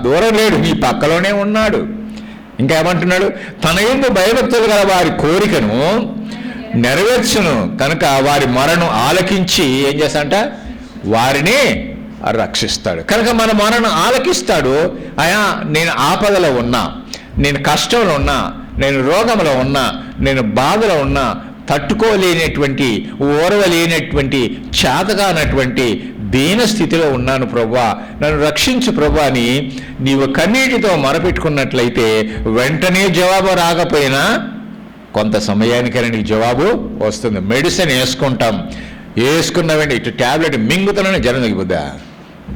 దూరం లేడు, నీ పక్కలోనే ఉన్నాడు. ఇంకా ఏమంటున్నాడు? తన యందు భయభక్తులు గల వారి కోరికను నెరవేర్చును కనుక వారి మొరను ఆలకించి ఏం చేస్తాడంట? వారిని రక్షిస్తాడు. కనుక మన మొరను ఆలకిస్తాడు. అయా, నేను ఆపదలో ఉన్నా, నేను కష్టంలో ఉన్నా, నేను రోగంలో ఉన్నా, నేను బాధలో ఉన్నా, తట్టుకోలేనటువంటి, ఓర్వలేనటువంటి, చేతగానటువంటి దీన స్థితిలో ఉన్నాను ప్రభువా, నన్ను రక్షించు ప్రభువా అని నీవు కన్నీటితో మొరపెట్టుకున్నట్లయితే వెంటనే జవాబు రాకపోయినా కొంత సమయానికైనా నీకు జవాబు వస్తుంది. మెడిసిన్ వేసుకుంటాం, వేసుకున్నామండి, ఇటు ట్యాబ్లెట్ మింగుతూనే జ్వరం తగ్గిపోద్దా?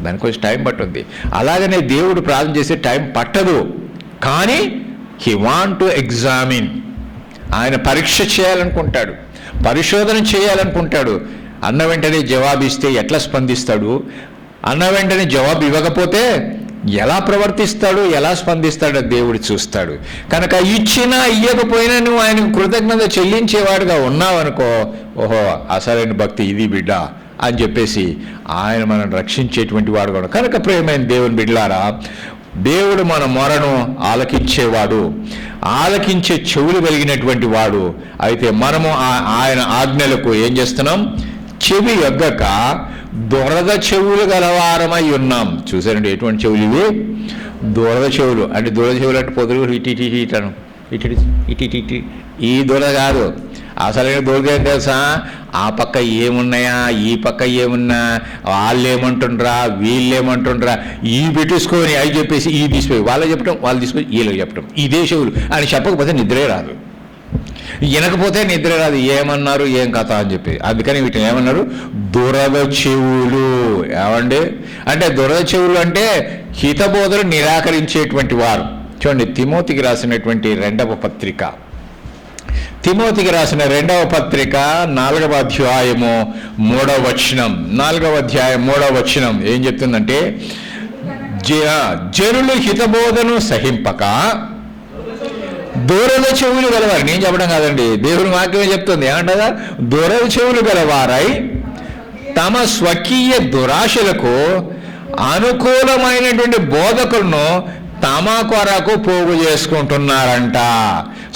దానికి కొంచెం టైం పట్టుద్ది. అలాగనే దేవుడు ప్రార్థన చేసే టైం పట్టదు. కానీ హీ వాంట్ టు ఎగ్జామిన్. ఆయన పరీక్ష చేయాలనుకుంటాడు, పరిశోధన చేయాలనుకుంటాడు. అన్న వెంటనే జవాబు ఇస్తే ఎట్లా స్పందిస్తాడు, అన్న వెంటనే జవాబు ఇవ్వకపోతే ఎలా ప్రవర్తిస్తాడు, ఎలా స్పందిస్తాడో దేవుడు చూస్తాడు. కనుక ఇచ్చినా ఇయ్యకపోయినా నువ్వు ఆయనకు కృతజ్ఞత చెల్లించేవాడుగా ఉన్నావనుకో, ఓహో అసలైన భక్తి ఇది బిడ్డ అని చెప్పేసి ఆయన మనం రక్షించేటువంటి వాడు కూడా. కనుక ప్రియమైన దేవుని బిడ్డలారా, దేవుడు మన మొరను ఆలకించేవాడు, ఆలకించే చెవులు కలిగినటువంటి వాడు. అయితే మనము ఆయన ఆజ్ఞలకు ఏం చేస్తున్నాం? చెవి యొగ్గక దురద చెవులు గలవారమై ఉన్నాం. చూసారండి ఎటువంటి చెవులు ఇవి? దురద చెవులు. అంటే దురద చెవులు అంటే పొదుగు ఇటీటాను ఇటీ ఈ దురద కాదు. అసలైన దురద ఏం తెలుసా? ఆ పక్క ఏమున్నాయా, ఈ పక్క ఏమున్నా, వాళ్ళు ఏమంటుండ్రా, వీళ్ళు ఏమంటుండ్రా, ఈ పెట్టేసుకొని అవి చెప్పేసి ఈ తీసిపోయి వాళ్ళు చెప్పడం, వాళ్ళు తీసుకొని వీళ్ళకి చెప్పడం. ఇదే చెవులు అని చెప్పకపోతే నిద్రే రాదు, వినకపోతే నిద్ర రాదు. ఏమన్నారు, ఏం కథ అని చెప్పి. అందుకని వీటిని ఏమన్నారు? దురద చెవులు. ఏమండి అంటే దురద చెవులు అంటే హితబోధలు నిరాకరించేటువంటి వారు. చూడండి, తిమోతికి రాసినటువంటి 2వ పత్రిక, తిమోతికి రాసిన 2వ పత్రిక 4వ అధ్యాయము 3వ వచనం, 4వ అధ్యాయం 3వ వచనం ఏం చెప్తుందంటే, జనులు హితబోధను సహింపక దురద చెవులు గలవారు. నేను చెప్పడం కాదండి, దేవుని వాక్యమే చెప్తుంది. ఏమంటదా? దురద చెవులు గలవారై తమ స్వకీయ దురాశలకు అనుకూలమైనటువంటి బోధకులను తమ కొరకు పోగు చేసుకుంటున్నారంట.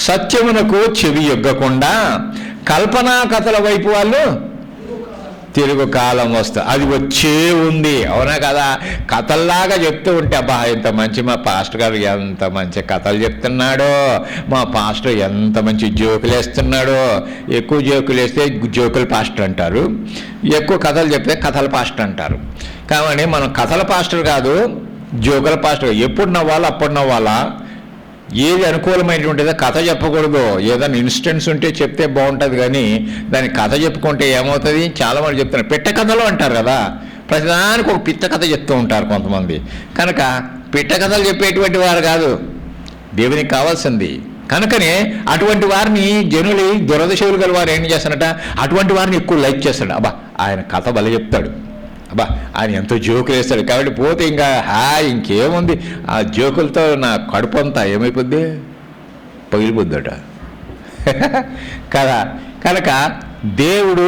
సత్యమునకు చెవి యొగ్గకుండా కల్పనా కథల వైపు వాళ్ళు తిరుగు కాలం వస్తుంది. అది వచ్చే ఉంది, అవునా కదా? కథల్లాగా చెప్తూ ఉంటే, అబ్బా ఎంత మంచి మా పాస్టర్ గారు ఎంత మంచి కథలు చెప్తున్నాడో, మా పాస్టర్ ఎంత మంచి జోకులు వేస్తున్నాడో. ఎక్కువ జోకులు వేస్తే జోకుల పాస్టర్ అంటారు, ఎక్కువ కథలు చెప్తే కథల పాస్టర్ అంటారు. కాబట్టి మనం కథల పాస్టర్ కాదు, జోకుల పాస్టర్. ఎప్పుడు నవ్వాలా అప్పుడు నవ్వాలా, ఏది అనుకూలమైనటువంటిదో కథ చెప్పకూడదు. ఏదైనా ఇన్స్టెన్స్ ఉంటే చెప్తే బాగుంటుంది, కానీ దాని కథ చెప్పుకుంటే ఏమవుతుంది? చాలామంది చెప్తున్నారు పిట్ట కథలు అంటారు కదా, ప్రతిదానికి ఒక పిట్ట కథ చెప్తూ ఉంటారు కొంతమంది. కనుక పిట్ట కథలు చెప్పేటువంటి వారు కాదు దేవునికి కావాల్సింది. కనుకనే అటువంటి వారిని జనులు, దురద చెవులు గల వారు ఏం చేస్తారట, అటువంటి వారిని ఎక్కువ లైక్ చేస్తాడు. అబ్బా ఆయన కథ భలే చెప్తాడు, అబ్బా ఆయన ఎంతో జోకులు వేస్తాడు. కాబట్టి పోతే ఇంకా ఇంకేముంది, ఆ జోకులతో నా కడుపు అంతా ఏమైపోద్ది, పగిలిపోద్దట కదా. కనుక దేవుడు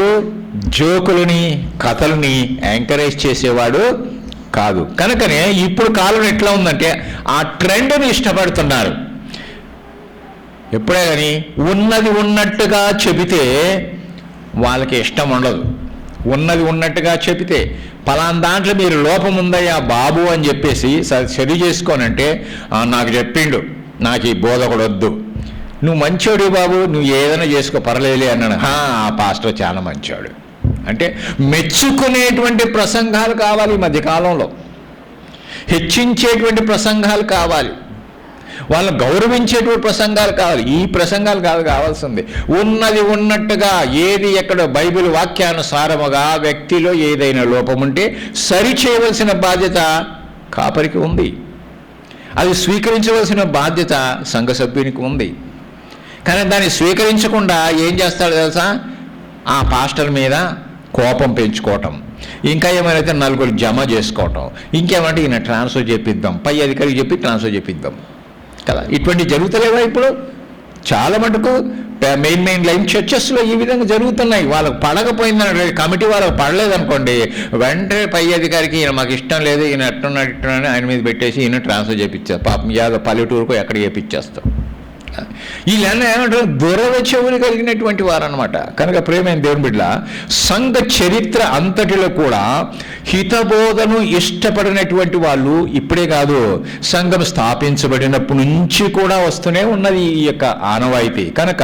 జోకులని, కథలని ఎంకరేజ్ చేసేవాడు కాదు. కనుకనే ఇప్పుడు కాలం ఎట్లా ఉందంటే ఆ ట్రెండ్ని ఇష్టపడుతున్నారు. ఎప్పుడే కానీ ఉన్నది ఉన్నట్టుగా చెబితే వాళ్ళకి ఇష్టం ఉండదు. ఉన్నది ఉన్నట్టుగా చెబితే పలానా దాంట్లో మీరు లోపం ఉందయ్యా బాబు అని చెప్పేసి సరి చేసుకోనంటే, నాకు చెప్పిండు, నాకు ఈ బోధకుడు వద్దు, నువ్వు మంచోడు బాబు, నువ్వు ఏదైనా చేసుకో పర్లేలే అన్నాడు. ఆ పాస్టర్ చాలా మంచోడు అంటే మెచ్చుకునేటువంటి ప్రసంగాలు కావాలి. ఈ మధ్యకాలంలో హెచ్చించేటువంటి ప్రసంగాలు కావాలి, వాళ్ళని గౌరవించేటువంటి ప్రసంగాలు కావాలి. ఈ ప్రసంగాలు కాదు కావాల్సింది, ఉన్నది ఉన్నట్టుగా ఏది ఎక్కడ బైబిల్ వాక్యానుసారముగా వ్యక్తిలో ఏదైనా లోపం ఉంటే సరి చేయవలసిన బాధ్యత కాపరికి ఉంది, అది స్వీకరించవలసిన బాధ్యత సంఘ సభ్యునికి ఉంది. కానీ దాన్ని స్వీకరించకుండా ఏం చేస్తాడు తెలుసా? ఆ పాస్టర్ మీద కోపం పెంచుకోవటం, ఇంకా ఏమైనా నలుగురు జమ చేసుకోవటం, ఇంకేమంటే ఈయన ట్రాన్స్ఫర్ చేపిద్దాం, పై అధికారికి చెప్పి ట్రాన్స్ఫర్ చేపిద్దాం కదా. ఇటువంటి జరుగుతలేవా ఇప్పుడు? చాలా మటుకు మెయిన్ లైన్ చర్చెస్లో ఈ విధంగా జరుగుతున్నాయి. వాళ్ళకు పడకపోయిందని కమిటీ వాళ్ళకు పడలేదనుకోండి, వెంటనే పై అధికారికి ఈయన మాకు ఇష్టం లేదు, ఈయన ఎట్టున్నాడు ఇట్టున్నాడు ఆయన మీద పెట్టేసి ఈయన ట్రాన్స్ఫర్ చేయించారు. పాపం యాదో పల్లెటూరుకు ఎక్కడ చేయించేస్తాం. వీళ్ళన్నా ఏమంటారు? దురద చెవులు కలిగినటువంటి వారు అనమాట. కనుక ప్రియమైన దేవుని బిడ్డ, సంఘ చరిత్ర అంతటిలో కూడా హితబోధను ఇష్టపడినటువంటి వాళ్ళు ఇప్పుడే కాదు, సంఘం స్థాపించబడినప్పటి నుంచి కూడా వస్తూనే ఉన్నది ఈ యొక్క ఆనవాయితీ. కనుక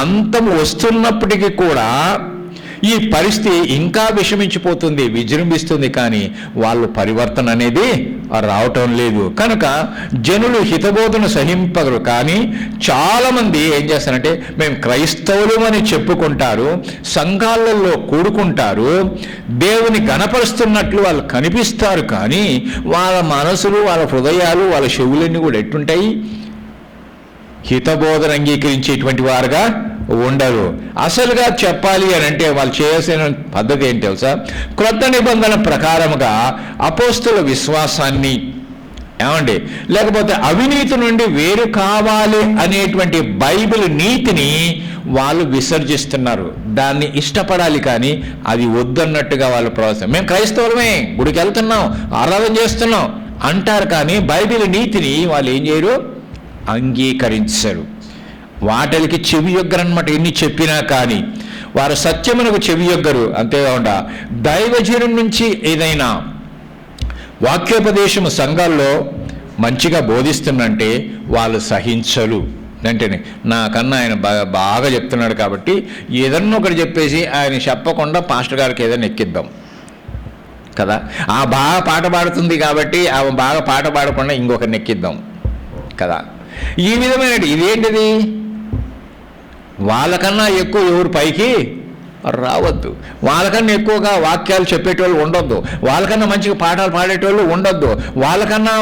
అంతం వస్తున్నప్పటికీ కూడా ఈ పరిస్థితి ఇంకా విషమించిపోతుంది, విజృంభిస్తుంది, కానీ వాళ్ళు పరివర్తన అనేది రావటం లేదు. కనుక జనులు హితబోధను సహింపరు. కానీ చాలామంది ఏం చేస్తారంటే మేము క్రైస్తవులు అని చెప్పుకుంటారు, సంఘాలలో కూడుకుంటారు, దేవుని గణపరుస్తున్నట్లు వాళ్ళు కనిపిస్తారు, కానీ వాళ్ళ మనసులు, వాళ్ళ హృదయాలు, వాళ్ళ చెవులన్నీ కూడా ఎట్టుంటాయి? హితబోధన అంగీకరించేటువంటి వారుగా ఉండరు. అసలుగా చెప్పాలి అని అంటే వాళ్ళు చేయాల్సిన పద్ధతి ఏంటి తెలుసా? క్రొత్త నిబంధన ప్రకారముగా అపోస్తుల విశ్వాసాన్ని ఏమండి, లేకపోతే అవినీతి నుండి వేరు కావాలి అనేటువంటి బైబిల్ నీతిని వాళ్ళు విసర్జిస్తున్నారు. దాన్ని ఇష్టపడాలి కానీ అది వద్దన్నట్టుగా వాళ్ళు ప్రవర్తిస్తారు. మేము క్రైస్తవులమే, గుడికి వెళ్తున్నాం, ఆరాధన చేస్తున్నాం అంటారు కానీ బైబిల్ నీతిని వాళ్ళు ఏం చేయరు, అంగీకరించరు. వాటికి చెవి యొగ్గరన్నమాట. ఎన్ని చెప్పినా కానీ వారు సత్యమునకు చెవి యొగ్గరు. అంతేకాకుండా దైవజనం నుంచి ఏదైనా వాక్యోపదేశము సంఘాల్లో మంచిగా బోధిస్తుందంటే వాళ్ళు సహించరు. వెంటనే నాకన్నా ఆయన బాగా చెప్తున్నాడు కాబట్టి ఏదన్నా ఒకటి చెప్పేసి ఆయన చెప్పకుండా పాస్టర్ గారికి ఏదైనా ఎక్కిద్దాం కదా. ఆ బాగా పాట పాడుతుంది కాబట్టి ఆమె బాగా పాట పాడకుండా ఇంకొకరిని ఎక్కిద్దాం కదా. ఈ విధమైన ఇదేంటిది? వాళ్ళకన్నా ఎక్కువ ఎవరు పైకి రావద్దు, వాళ్ళకన్నా ఎక్కువగా వాక్యాలు చెప్పేటోళ్ళు ఉండొద్దు, వాళ్ళకన్నా మంచిగా పాఠాలు పాడేటోళ్ళు ఉండొద్దు, వాళ్ళకన్నా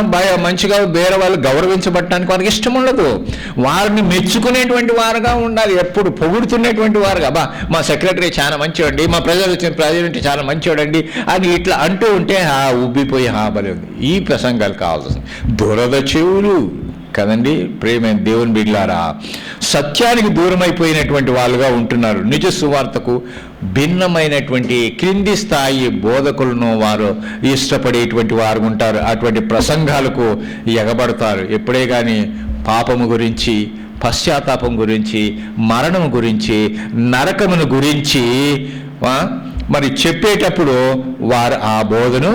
మంచిగా వేరే వాళ్ళు గౌరవించబడటానికి వారికి ఇష్టం ఉండదు. వారిని మెచ్చుకునేటువంటి వారుగా ఉండాలి, ఎప్పుడు పొగుడుతున్నటువంటి వారుగా. మా సెక్రటరీ చాలా మంచివాడండి, మా ప్రెసిడెంట్ చాలా మంచివాడండి అని ఇట్లా అంటూ ఉంటే ఉబ్బిపోయి బలి ఉంది. ఈ ప్రసంగాలు కావాల్సి దురద చెవులు కదండి. ప్రేమైన దేవుని బిడ్డలారా, సత్యానికి దూరమైపోయినటువంటి వాళ్ళుగా ఉంటున్నారు. నిజ సువార్తకు భిన్నమైనటువంటి క్రింది స్థాయి బోధకులను వారు ఇష్టపడేటువంటి వారు ఉంటారు. అటువంటి ప్రసంగాలకు ఎగబడతారు. ఎప్పుడే కానీ పాపము గురించి, పశ్చాత్తాపం గురించి, మరణం గురించి, నరకమును గురించి మరి చెప్పేటప్పుడు వారు ఆ బోధను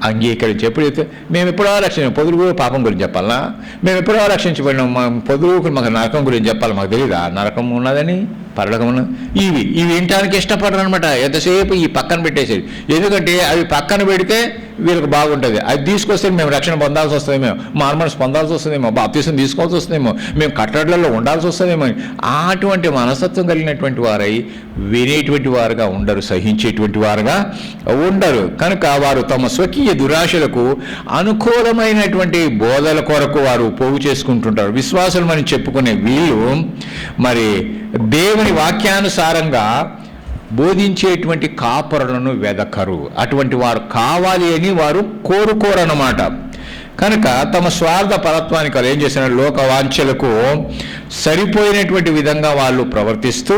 అంగీకరించి ఎప్పుడైతే మేము ఎప్పుడో రక్షణ పొదుగు పాపం గురించి చెప్పాలా, మేము ఎప్పుడో రక్షించబడినాం, మా పొదుగుకు మాకు నరకం గురించి చెప్పాలి. మాకు తెలియదా నరకం ఉన్నదని, పరలోకం ఉన్నది? ఇవి వినటానికి ఇష్టపడరు అనమాట. ఎంతసేపు ఈ పక్కన పెట్టేసేది. ఎందుకంటే అవి పక్కన పెడితే వీళ్ళకి బాగుంటుంది. అది తీసుకొస్తే మేము రక్షణ పొందాల్సి వస్తుందేమో, మార్మల్స్ పొందాల్సి వస్తుందేమో, బాప్తిసం తీసుకోవాల్సి వస్తుందేమో, మేము కట్టడలలో ఉండాల్సి వస్తుందేమో. అటువంటి మనస్తత్వం కలిగినటువంటి వారై వినేటువంటి వారుగా ఉండరు, సహించేటువంటి వారుగా ఉండరు. కనుక వారు తమ స్వకీయ దురాశలకు అనుకూలమైనటువంటి బోధల కొరకు వారు పోగు చేసుకుంటుంటారు. విశ్వాసులు అని చెప్పుకునే వీళ్ళు మరి దేవుని వాక్యానుసారంగా బోధించేటువంటి కాపరులను వెదకరు. అటువంటి వారు కావాలి అని వారు కోరుకోరన్నమాట. కనుక తమ స్వార్థ పరత్వానికి వాళ్ళు ఏం చేసిన లోకవాంఛలకు సరిపోయినటువంటి విధంగా వాళ్ళు ప్రవర్తిస్తూ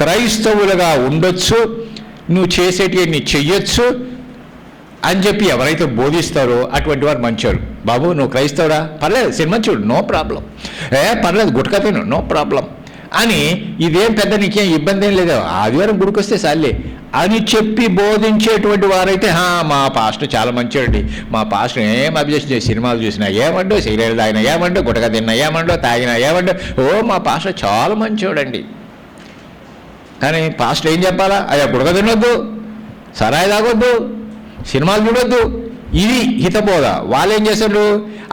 క్రైస్తవులుగా ఉండొచ్చు, నువ్వు చేసేటివి నీ చెయ్యొచ్చు అని చెప్పి ఎవరైతే బోధిస్తారో అటువంటి వారు మంచోరు. బాబు నువ్వు క్రైస్తవురా, పర్లేదు సినిమా చూడు, నో ప్రాబ్లం, పర్లేదు గుట్కా తిను, నో ప్రాబ్లం అని, ఇదేం పెద్ద నీకేం ఇబ్బంది ఏం లేదు, ఆదివారం గుడికి వస్తే సార్లే అని చెప్పి బోధించేటువంటి వారైతే మా పాస్టర్ చాలా మంచివాడండి, మా పాస్టర్ ఏం అబ్జెక్షన్ చేసి సినిమాలు చూసినా ఏమండో, సీరియల్ తాగినా ఏమండో, గుటక తిన్నా ఏమండో, తాగినా ఏమండో, మా పాస్టర్ చాలా మంచివాడండి. కానీ పాస్టర్ ఏం చెప్పాలా? అయ్యా గుటక తినొద్దు, సరాయి తాగొద్దు, సినిమాలు చూడొద్దు, ఇది హితబోధ. వాళ్ళు ఏం చేశారు?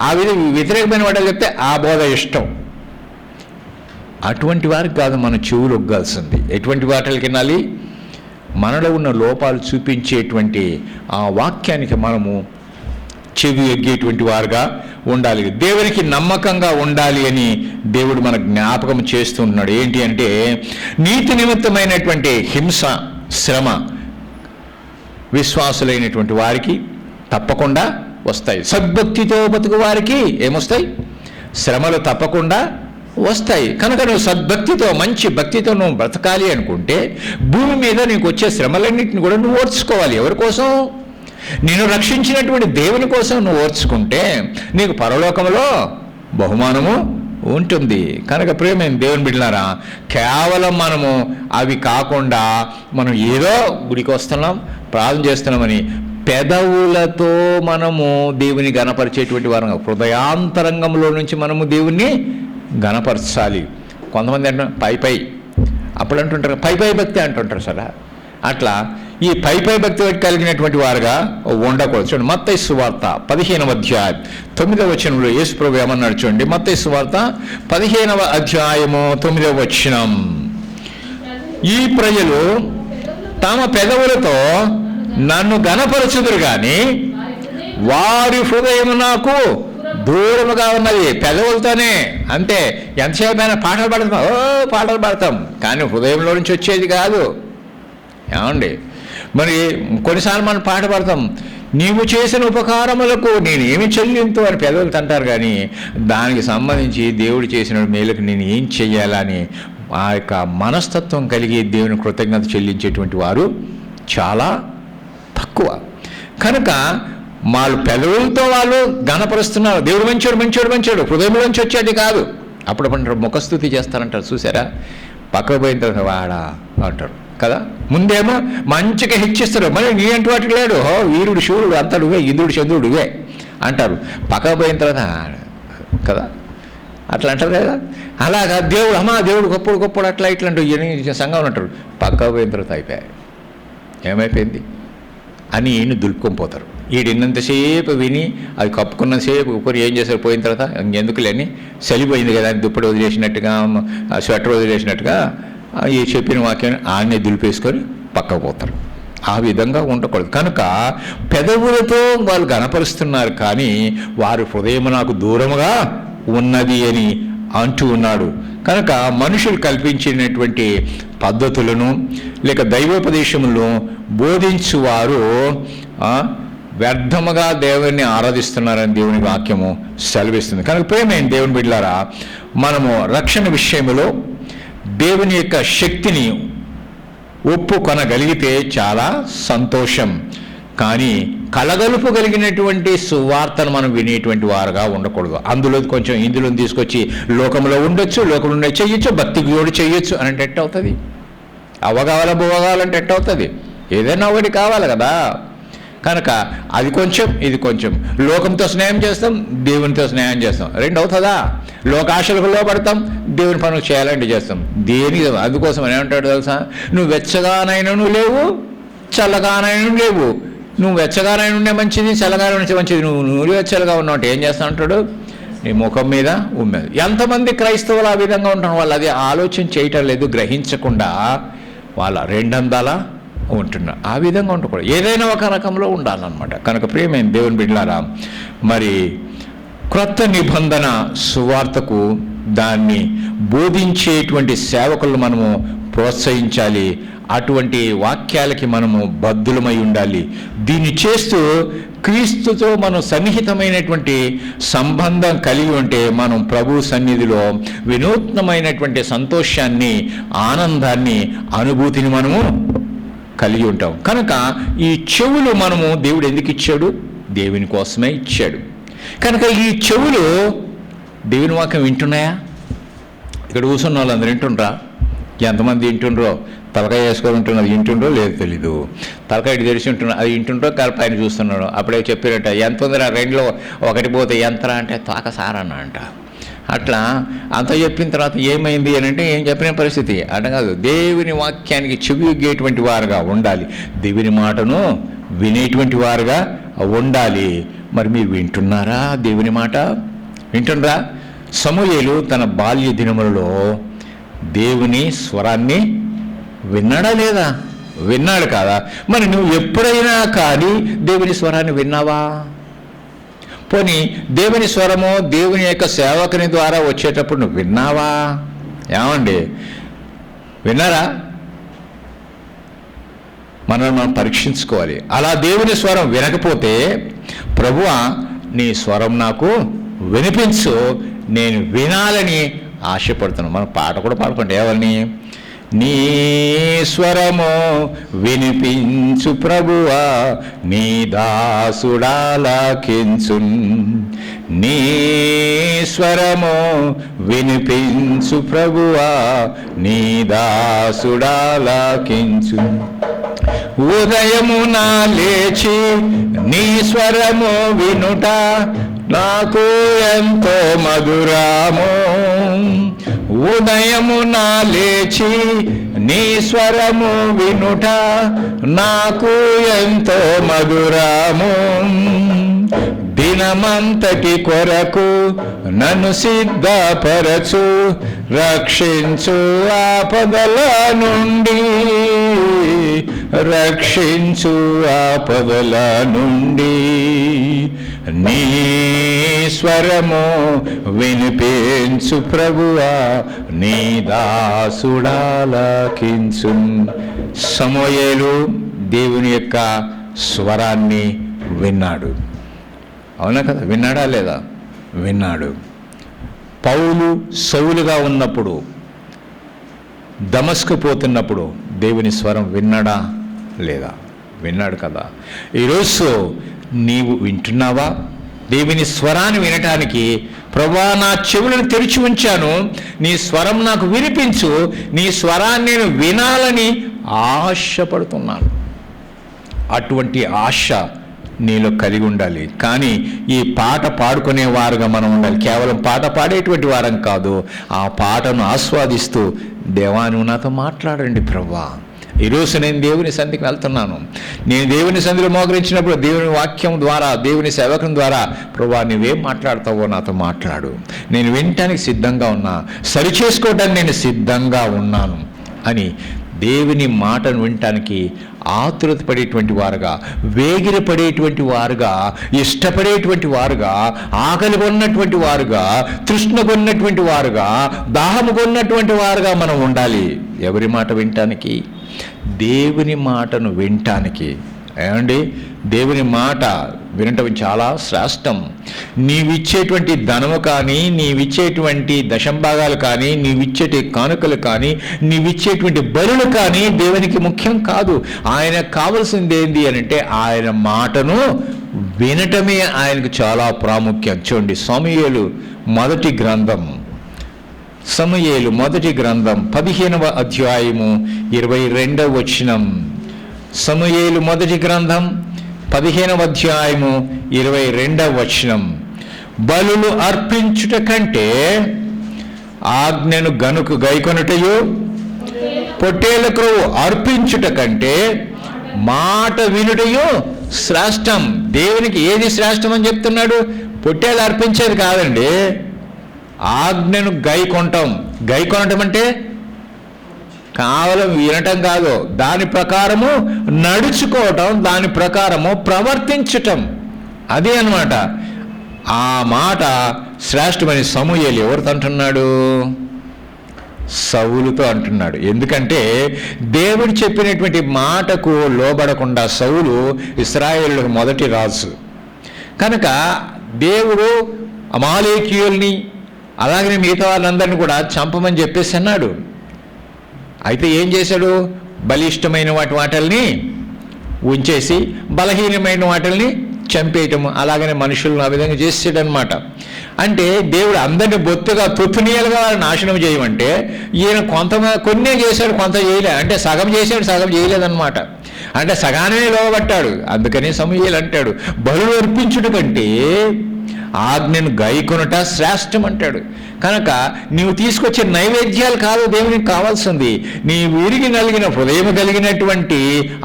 ఆ వ్యతిరేకమైన వాటికి చెప్తే ఆ బోధ ఇష్టం. అటువంటి వారికి కాదు మనం చెవులు ఒగ్గాల్సింది. ఎటువంటి వాటికి వినాలి? మనలో ఉన్న లోపాలు చూపించేటువంటి ఆ వాక్యానికి మనము చెవి ఎగ్గేటువంటి వారుగా ఉండాలి. దేవునికి నమ్మకంగా ఉండాలి అని దేవుడు మనకు జ్ఞాపకం చేస్తున్నాడు. ఏంటి అంటే నీతి నిమిత్తమైనటువంటి హింస, శ్రమ విశ్వాసులైనటువంటి వారికి తప్పకుండా వస్తాయి. సద్భక్తితో బతుకు వారికి ఏమొస్తాయి? శ్రమలు తప్పకుండా వస్తాయి. కనుక నువ్వు సద్భక్తితో, మంచి భక్తితో నువ్వు బ్రతకాలి అనుకుంటే భూమి మీద నీకు వచ్చే శ్రమలన్నింటిని కూడా నువ్వు ఓర్చుకోవాలి. ఎవరి కోసం? నేను రక్షించినటువంటి దేవుని కోసం నువ్వు ఓర్చుకుంటే నీకు పరలోకంలో బహుమానము ఉంటుంది. కనుక ప్రియమైన దేవుని బిడ్డలారా, కేవలం మనము అవి కాకుండా మనం ఏదో గుడికి వస్తున్నాం, ప్రార్థన చేస్తున్నామని పెదవులతో మనము దేవుని గణపరిచేటువంటి వారం, హృదయాంతరంగంలో నుంచి మనము దేవుణ్ణి గణపరచాలి. కొంతమంది అంటున్నారు అప్పుడు అంటుంటారు పై భక్తి అంటుంటారు సరే. అట్లా ఈ పై భక్తి కలిగినటువంటి వారుగా ఉండకూడదు. చూడండి మత్తయి సువార్త 15వ అధ్యాయం 9వ వచనంలో యేసు ప్రభువు ఏమన్నాడు చూడండి. మత్తయి సువార్త 15వ అధ్యాయము 9వ వచనం, ఈ ప్రజలు తమ పెదవులతో నన్ను గణపరచుదురు గాని వారి హృదయం నాకు దూరముగా ఉన్నది, పెదవులతోనే అంతే. ఎంతసేపు అయినా పాటలు పాడతాం, పాటలు పాడతాం, కానీ హృదయంలో నుంచి వచ్చేది కాదు. ఏమండి, మరి కొన్నిసార్లు మనం పాట పాడతాం, నీవు చేసిన ఉపకారములకు నేనేమి చెల్లింతు అని పెదవులు అంటారు, కానీ దానికి సంబంధించి దేవుడు చేసిన మేలుకు నేను ఏం చెయ్యాలని ఆ యొక్క మనస్తత్వం కలిగి దేవుని కృతజ్ఞత చెల్లించేటువంటి వారు చాలా తక్కువ. కనుక వాళ్ళు పెదవులతో వాళ్ళు గణపరుస్తున్నారు, దేవుడు మంచోడు మంచోడు మంచోడు, హృదయంలోంచి వచ్చేది కాదు. అప్పుడు అంటారు ముఖస్థుతి చేస్తారంటారు, చూసారా, పక్కకు పోయిన తర్వాత వాడా అంటారు కదా. ముందేమో మంచిగా హెచ్చిస్తారు, మరి నీ అంటూ వాటికి లేడు, వీరుడు శూరుడు అంతడువే, ఇంద్రుడు చంద్రుడువే అంటారు. పక్కకు పోయిన తర్వాత కదా అట్లా అంటారు కదా. అలాగా దేవుడు దేవుడు గొప్పడు గొప్పడు అట్లా ఇట్లా అంటూ సంఘం అంటారు. పక్కకు పోయిన తర్వాత అయిపోయాయి, ఏమైపోయింది అని ఈయన దులుపుకొని పోతారు. ఈడిన్నంతసేపు విని అది కప్పుకున్నంతసేపు ఒకరు ఏం చేశారు, పోయిన తర్వాత ఇంకెందుకు లేని చలిపోయింది కదా అని దుప్పటి వదిలేసినట్టుగా, స్వెటర్ వదిలేసినట్టుగా ఈ చెప్పిన వాక్యాన్ని ఆడనే దులిపేసుకొని పక్కకు పోతారు. ఆ విధంగా ఉండకూడదు. కనుక పెదవులతో వాళ్ళు గణపరుస్తున్నారు, కానీ వారి హృదయం నాకు దూరముగా ఉన్నది అని అంటూ ఉన్నాడు. కనుక మనుషులు కల్పించినటువంటి పద్ధతులను లేక దైవోపదేశములను బోధించువారు వ్యర్థముగా దేవుని ఆరాధిస్తున్నారని దేవుని వాక్యము సెలవిస్తుంది. కనుక ప్రేమైన దేవుని బిడ్డలారా, మనము రక్షణ విషయంలో దేవుని యొక్క శక్తిని ఒప్పుకొనగలిగితే చాలా సంతోషం. కానీ కలగలుపు కలిగినటువంటి సువార్తను మనం వినేటువంటి వారుగా ఉండకూడదు. అందులో కొంచెం ఇందులో తీసుకొచ్చి లోకంలో ఉండొచ్చు, లోకంలో చెయ్యొచ్చు, భక్తికి జోడు చెయ్యొచ్చు అని అంటే ఎట్టవుతుంది? అవ్వగావాల బువ్వగావాలంటే ఎట్టవుతుంది? ఏదైనా ఒకటి కావాలి కదా. కనుక అది కొంచెం ఇది కొంచెం, లోకంతో స్నేహం చేస్తాం, దేవునితో స్నేహం చేస్తాం, రెండు అవుతుందా? లోకాశలకు లోపడతాం, దేవుని పనులు చేయాలంటే చేస్తాం. దేనికి? అందుకోసం ఏమంటాడు తెలుసా, నువ్వు వెచ్చగానైనా నువ్వు లేవు, చల్లగానైనా లేవు. నువ్వు వెచ్చగానైనా ఉండే మంచిది, చల్లగానే ఉంటే మంచిది. నువ్వు వెచ్చలుగా ఉన్నావు ఏం చేస్తా అంటాడు, నీ ముఖం మీద ఉన్నది. ఎంతమంది క్రైస్తవులు ఆ విధంగా ఉంటారు, వాళ్ళు అది ఆలోచన చేయటం లేదు, గ్రహించకుండా వాళ్ళ రెండందాలా ఉంటున్నారు. ఆ విధంగా ఉండకూడదు, ఏదైనా ఒక రకంలో ఉండాలన్నమాట. కనుక ప్రియమైన దేవుని బిడ్డలారా, మరి క్రొత్త నిబంధన సువార్తకు దాన్ని బోధించేటువంటి సేవకులను మనము ప్రోత్సహించాలి. అటువంటి వాక్యాలకి మనము బద్ధులమై ఉండాలి. దీన్ని చేస్తూ క్రీస్తుతో మనం సన్నిహితమైనటువంటి సంబంధం కలిగి ఉంటే మనం ప్రభు సన్నిధిలో వినూత్నమైనటువంటి సంతోషాన్ని, ఆనందాన్ని, అనుభూతిని మనము కలిగి ఉంటాం. కనుక ఈ చెవులు మనము దేవుడు ఎందుకు ఇచ్చాడు? దేవుని కోసమే ఇచ్చాడు. కనుక ఈ చెవులు దేవుని వాక్యం వింటున్నాయా? ఇక్కడ కూర్చున్న వాళ్ళందరూ వింటుండ్రా? ఎంతమంది వింటుండ్రో? తలకాయ వేసుకొని ఉంటున్నది వింటుండ్రో లేదు తెలీదు. తలకాయ తెరిచి ఉంటున్నారు, అది వింటుండ్రో పైన చూస్తున్నాడు. అప్పుడే చెప్పారట, ఎంత ఉందిరా రెండులో ఒకటి పోతే ఎంతరా అంటే తోకసారన్న అంట. అట్లా అంత చెప్పిన తర్వాత ఏమైంది అని అంటే ఏం చెప్పిన పరిస్థితి అంటే కాదు. దేవుని వాక్యానికి చెవియొగ్గేటువంటి వారుగా ఉండాలి, దేవుని మాటను వినేటువంటి వారుగా ఉండాలి. మరి మీరు వింటున్నారా? దేవుని మాట వింటుండ్రా? సమూయేలు తన బాల్య దినములలో దేవుని స్వరాన్ని విన్నాడా లేదా? విన్నాడు కదా. మరి నువ్వు ఎప్పుడైనా కానీ దేవుని స్వరాన్ని విన్నావా? పోనీ దేవుని స్వరము దేవుని యొక్క సేవకుని ద్వారా వచ్చేటప్పుడు నువ్వు విన్నావా? ఏమండి, విన్నారా? మనం పరీక్షించుకోవాలి. అలా దేవుని స్వరం వినకపోతే, ప్రభువా నీ స్వరం నాకు వినిపించు, నేను వినాలని ఆశపడుతున్నాను. మనం పాట కూడా పాడుకుంటే ఎవరిని? నీ స్వరము వినిపించు ప్రభువా, నీ దాసుడాలకించున్. నీ స్వరము వినిపించు ప్రభువా, నీ దాసుడాలకించున్. ఉదయమున లేచి నీ స్వరము వినుట నాకు ఎంతో మధురాము. ఉదయమున లేచి నీ స్వరము వినుట నాకు ఎంతో మధురాము. దినమంతటి కొరకు నన్ను సిద్ధపరచు, రక్షించు ఆపదల నుండి. రక్షించు ఆపదల నుండి. నీ స్వరము వినిపించు ప్రభువా, నీ దాసుడాలకించు. సమూయేలు దేవుని యొక్క స్వరాన్ని విన్నాడు. అవునా కదా? విన్నాడా లేదా? విన్నాడు. పౌలు సౌలుగా ఉన్నప్పుడు, దమస్కు పోతున్నప్పుడు దేవుని స్వరం విన్నాడా లేదా? విన్నాడు కదా. ఈరోజు నీవు వింటున్నావా? దేవుని స్వరాన్ని వినటానికి ప్రభువా, నా చెవులను తెరిచి ఉంచాను, నీ స్వరం నాకు వినిపించు, నీ స్వరాన్ని నేను వినాలని ఆశపడుతున్నాను. అటువంటి ఆశ నీలో కలిగి ఉండాలి. కానీ ఈ పాట పాడుకునేవారుగా మనం ఉండాలి. కేవలం పాట పాడేటువంటి వారం కాదు, ఆ పాటను ఆస్వాదిస్తూ దేవా నువ్వు నాతో మాట్లాడండి ప్రభువా. ఈరోజు నేను దేవుని సన్నిధికి వెళ్తున్నాను. నేను దేవుని సన్నిధిలో మోకరించినప్పుడు దేవుని వాక్యం ద్వారా, దేవుని సేవకం ద్వారా ప్రభువా నువ్వేం మాట్లాడతావో నాతో మాట్లాడు, నేను వినటానికి సిద్ధంగా ఉన్నా, సరిచేసుకోవడానికి నేను సిద్ధంగా ఉన్నాను అని దేవుని మాటను వినటానికి ఆతురత పడేటువంటి వారుగా, వేగిరపడేటువంటి వారుగా, ఇష్టపడేటువంటి వారుగా, ఆకలి కొన్నటువంటి వారుగా, తృష్ణ కొన్నటువంటి వారుగా, దాహము కొన్నటువంటి వారుగా మనం ఉండాలి. ఎవరి మాట వినటానికి? దేవుని మాటను వినటానికి. ఏమండి, దేవుని మాట వినటం చాలా శ్రేష్టం. నీవిచ్చేటువంటి ధనము కానీ, నీవిచ్చేటువంటి దశంభాగాలు కానీ, నీవిచ్చేటి కానుకలు కానీ, నీవిచ్చేటువంటి బలులు కానీ దేవునికి ముఖ్యం కాదు. ఆయనకు కావలసింది ఏంటి అని అంటే ఆయన మాటను వినటమే ఆయనకు చాలా ప్రాముఖ్యం. చూడండి, సమూయేలు మొదటి గ్రంథం 15వ అధ్యాయము 22వ వచనం. సమూయేలు మొదటి గ్రంథం 15వ అధ్యాయము 22వ వచనం. బలులు అర్పించుట కంటే ఆజ్ఞను గైకొనుటయు, పొట్టేల క్రొవ్వు అర్పించుట కంటే మాట వినుటయు శ్రేష్టం. దేవునికి ఏది శ్రేష్టం అని చెప్తున్నాడు? పొట్టేలు అర్పించేది కాదండి, ఆజ్ఞను గైకొనటం అంటే కేవలం వినటం కాదు, దాని ప్రకారము నడుచుకోవటం, దాని ప్రకారము ప్రవర్తించటం. అదే అన్నమాట. ఆ మాట శ్రేష్టమని సమూయేలు ఎవరితో అంటున్నాడు? సౌలుతో అంటున్నాడు. ఎందుకంటే దేవుడు చెప్పినటువంటి మాటకు లోబడకుండా సౌలు ఇశ్రాయేలులకు మొదటి రాజు కనుక దేవుడు అమాలేకీయుల్ని అలాగనే మిగతా వాళ్ళందరినీ కూడా చంపమని చెప్పేసి అన్నాడు. అయితే ఏం చేశాడు? బలిష్టమైన వాటిని ఉంచేసి బలహీనమైన వాటిని చంపేయటం, అలాగనే మనుషులను ఆ విధంగా చేసాడనమాట. అంటే దేవుడు అందరినీ బొత్తుగా తుత్తునీయాలుగా నాశనం చేయమంటే ఈయన కొన్నే చేశాడు, కొంత చేయలే. అంటే సగం చేశాడు, సగం చేయలేదన్నమాట. అంటే సగానే లోబట్టాడు. అందుకని సమూయేలు అంటాడు, బలులు అర్పించుట కంటే ఆజ్ఞను గైకొనుట శ్రేష్టం అంటాడు. కనుక నీవు తీసుకొచ్చే నైవేద్యాలు కాదు దేవునికి కావాల్సింది, నీ విరిగి నలిగిన హృదయం కలిగినటువంటి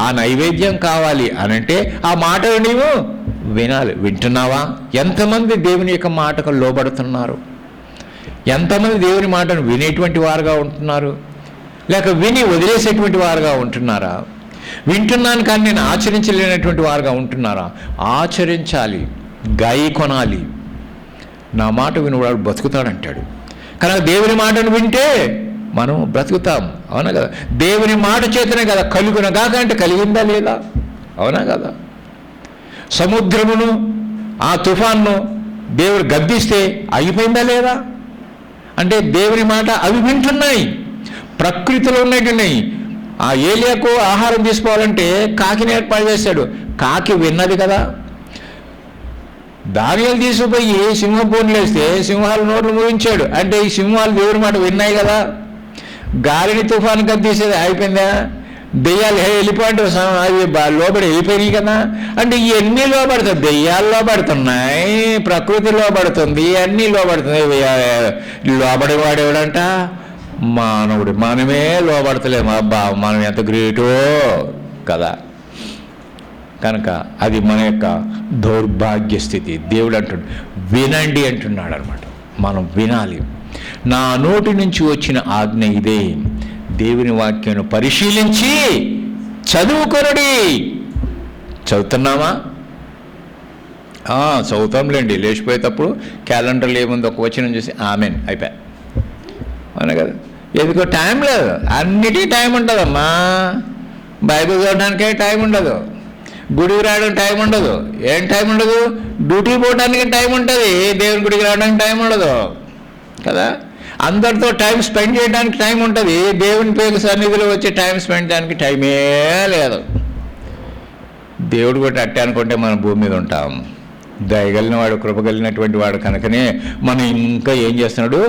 ఆ నైవేద్యం కావాలి అనంటే ఆ మాటలు నీవు వినాలి. వింటున్నావా? ఎంతమంది దేవుని యొక్క మాటకు లోబడుతున్నారు? ఎంతమంది దేవుని మాటను వినేటువంటి వారుగా ఉంటున్నారు? లేక విని వదిలేసేటువంటి వారుగా ఉంటున్నారా? వింటున్నాను కానీ నేను ఆచరించలేనటువంటి వారుగా ఉంటున్నారా? ఆచరించాలి, కొనాలి. నా మాట వినివాడు బ్రతుకుతాడంటాడు. కనుక దేవుని మాటను వింటే మనం బ్రతుకుతాం. అవునా కదా? దేవుని మాట చేతనే కదా కలుగునగాక అంటే కలిగిందా లేదా? అవునా కదా? సముద్రమును ఆ తుఫాన్ను దేవుడు గద్దిస్తే ఆగిపోయిందా లేదా? అంటే దేవుని మాట అవి వింటున్నాయి, ప్రకృతిలో ఉన్నట్టున్నాయి. ఆ ఏలియాకు ఆహారం తీసుకోవాలంటే కాకిని ఏర్పాటు చేశాడు, కాకి విన్నది కదా. దానియాలు తీసుకుపోయి సింహపోన్లు వేస్తే సింహాలు నోట్లు ముగించాడు, అంటే ఈ సింహాలు దేవుడి మాట విన్నాయి కదా. గాలిని తుఫాను గద్దీసేది అయిపోయిందా? దెయ్యాలు వెళ్ళిపోయింటే అవి లోబడి వెళ్ళిపోయినాయి కదా. అంటే ఇవన్నీ లోబడతాయి, దెయ్యాలు లోబడుతున్నాయి, ప్రకృతి లోబడుతుంది, అన్నీ లోబడుతున్నాయి. లోబడేవాడు ఎవడంట? మానవుడు. మనమే లోబడతలేము. అబ్బా మనం ఎంత గ్రేటో కదా. కనుక అది మన యొక్క దౌర్భాగ్య స్థితి. దేవుడు అంటున్నాడు వినండి అంటున్నాడు అనమాట. మనం వినాలి. నా నోటి నుంచి వచ్చిన ఆజ్ఞ ఇదే, దేవుని వాక్యాన్ని పరిశీలించి చదువుకొనుడి. చదువుతున్నామా? చదువుతాంలేండి. లేచిపోయేటప్పుడు క్యాలెండర్లో ఏముంది ఒక వచనం చూసి ఆమెన్ అయిపోయా అవునా కదా. ఎందుకో టైం లేదు. అన్నిటికీ టైం ఉంటుందమ్మా. బైబిల్ చదవడానికే టైం ఉండదు, గుడికి రావడానికి టైం ఉండదు. ఏం టైం ఉండదు? డ్యూటీ పోవడానికి టైం ఉంటుంది, దేవుని గుడికి రావడానికి టైం ఉండదు కదా. అందరితో టైం స్పెండ్ చేయడానికి టైం ఉంటుంది, దేవుని పేరు సన్నిధిలో వచ్చి టైం స్పెండ్ చేయడానికి టైమే లేదు. దేవుడు కూడా అట్టే అనుకుంటే మనం భూమి మీద ఉంటాం. దయగలిగిన వాడు, కృపగలిగినటువంటి వాడు కనుకనే మనం ఇంకా ఏం చేస్తున్నాడు?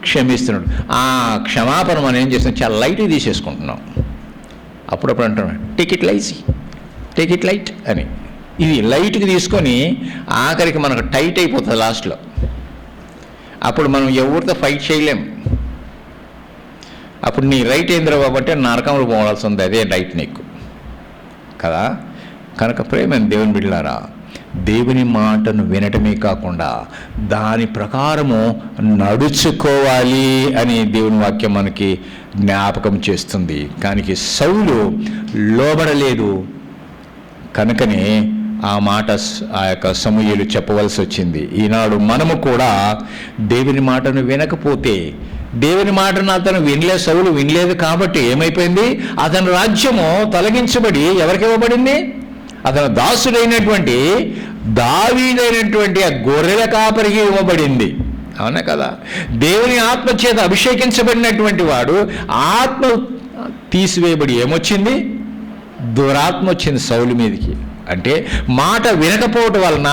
క్షమిస్తున్నాడు. ఆ క్షమాపణ మనం ఏం చేస్తున్నాం? చాలా లైట్గా తీసేసుకుంటున్నాం. అప్పుడప్పుడు అంటున్నాం టేక్ ఇట్ లైట్ అని. ఇది లైట్గా తీసుకొని ఆఖరికి మనకు టైట్ అయిపోతుంది లాస్ట్లో. అప్పుడు మనం ఎవరితో ఫైట్ చేయలేం. అప్పుడు నీ రైట్ ఏంద్ర కాబట్టి నరకంలో పోవాల్సి ఉంది. అదే రైట్ నీకు కదా. కనుక ప్రేమ దేవుని బిడ్డలారా, దేవుని మాటను వినటమే కాకుండా దాని ప్రకారము నడుచుకోవాలి అని దేవుని వాక్యం మనకి జ్ఞాపకం చేస్తుంది. కానీ సౌలు లోబడలేదు కనుకనే ఆ మాట ఆ యొక్క సమూయేలు చెప్పవలసి వచ్చింది. ఈనాడు మనము కూడా దేవుని మాటను వినకపోతే, దేవుని మాటను అతను సౌలు వినలేదు కాబట్టి ఏమైపోయింది? అతని రాజ్యము తొలగించబడి ఎవరికి ఇవ్వబడింది? అతను దాసుడైనటువంటి దావీదైనటువంటి ఆ గొర్రెల కాపరికి ఇవ్వబడింది. అవునా కదా. దేవుని ఆత్మ చేత అభిషేకించబడినటువంటి వాడు ఆత్మ తీసివేయబడి ఏమొచ్చింది? దురాత్మ వచ్చింది సౌలు మీదకి. అంటే మాట వినకపోవటం వలన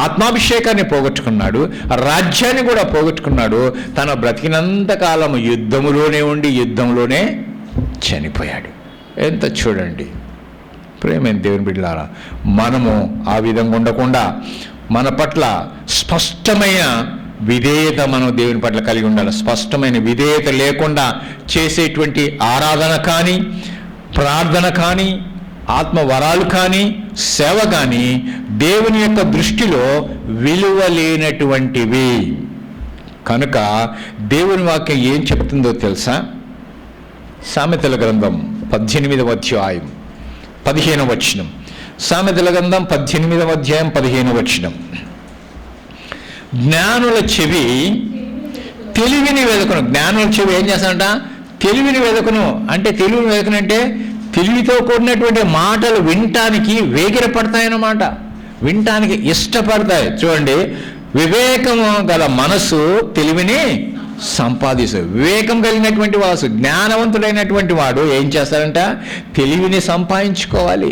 ఆత్మాభిషేకాన్ని పోగొట్టుకున్నాడు, రాజ్యాన్ని కూడా పోగొట్టుకున్నాడు. తన బ్రతికినంత కాలం యుద్ధములోనే ఉండి యుద్ధంలోనే చనిపోయాడు. ఎంత చూడండి ప్రేమైన దేవుని బిడ్డలారా, మనము ఆ విధంగా ఉండకుండా మన పట్ల స్పష్టమైన విధేయత మనం దేవుని పట్ల కలిగి ఉండాలి. స్పష్టమైన విధేయత లేకుండా చేసేటువంటి ఆరాధన కానీ, ప్రార్థన కానీ, ఆత్మవరాలు కానీ, సేవ కానీ దేవుని యొక్క దృష్టిలో విలువ లేనటువంటివి. కనుక దేవుని వాక్యం ఏం చెప్తుందో తెలుసా? సామెతల గ్రంథం 18వ అధ్యాయం 15వ వచనం. సామెతల గ్రంథం 18వ అధ్యాయం 15వ వచనం. జ్ఞానుల చెవి తెలివిని వెదకును. జ్ఞానుల చెవి ఏం చేస్తానంట? తెలివిని వెదకును. అంటే తెలివిని వెదకును అంటే తెలివితో కూడినటువంటి మాటలు వినటానికి వేగిరపడతాయన్నమాట, వినటానికి ఇష్టపడతాయి. చూడండి, వివేకము గల మనసు తెలివిని సంపాదిస్తాడు. వివేకం కలిగినటువంటి వాసు, జ్ఞానవంతుడైనటువంటి వాడు ఏం చేస్తాడంట? తెలివిని సంపాదించుకోవాలి.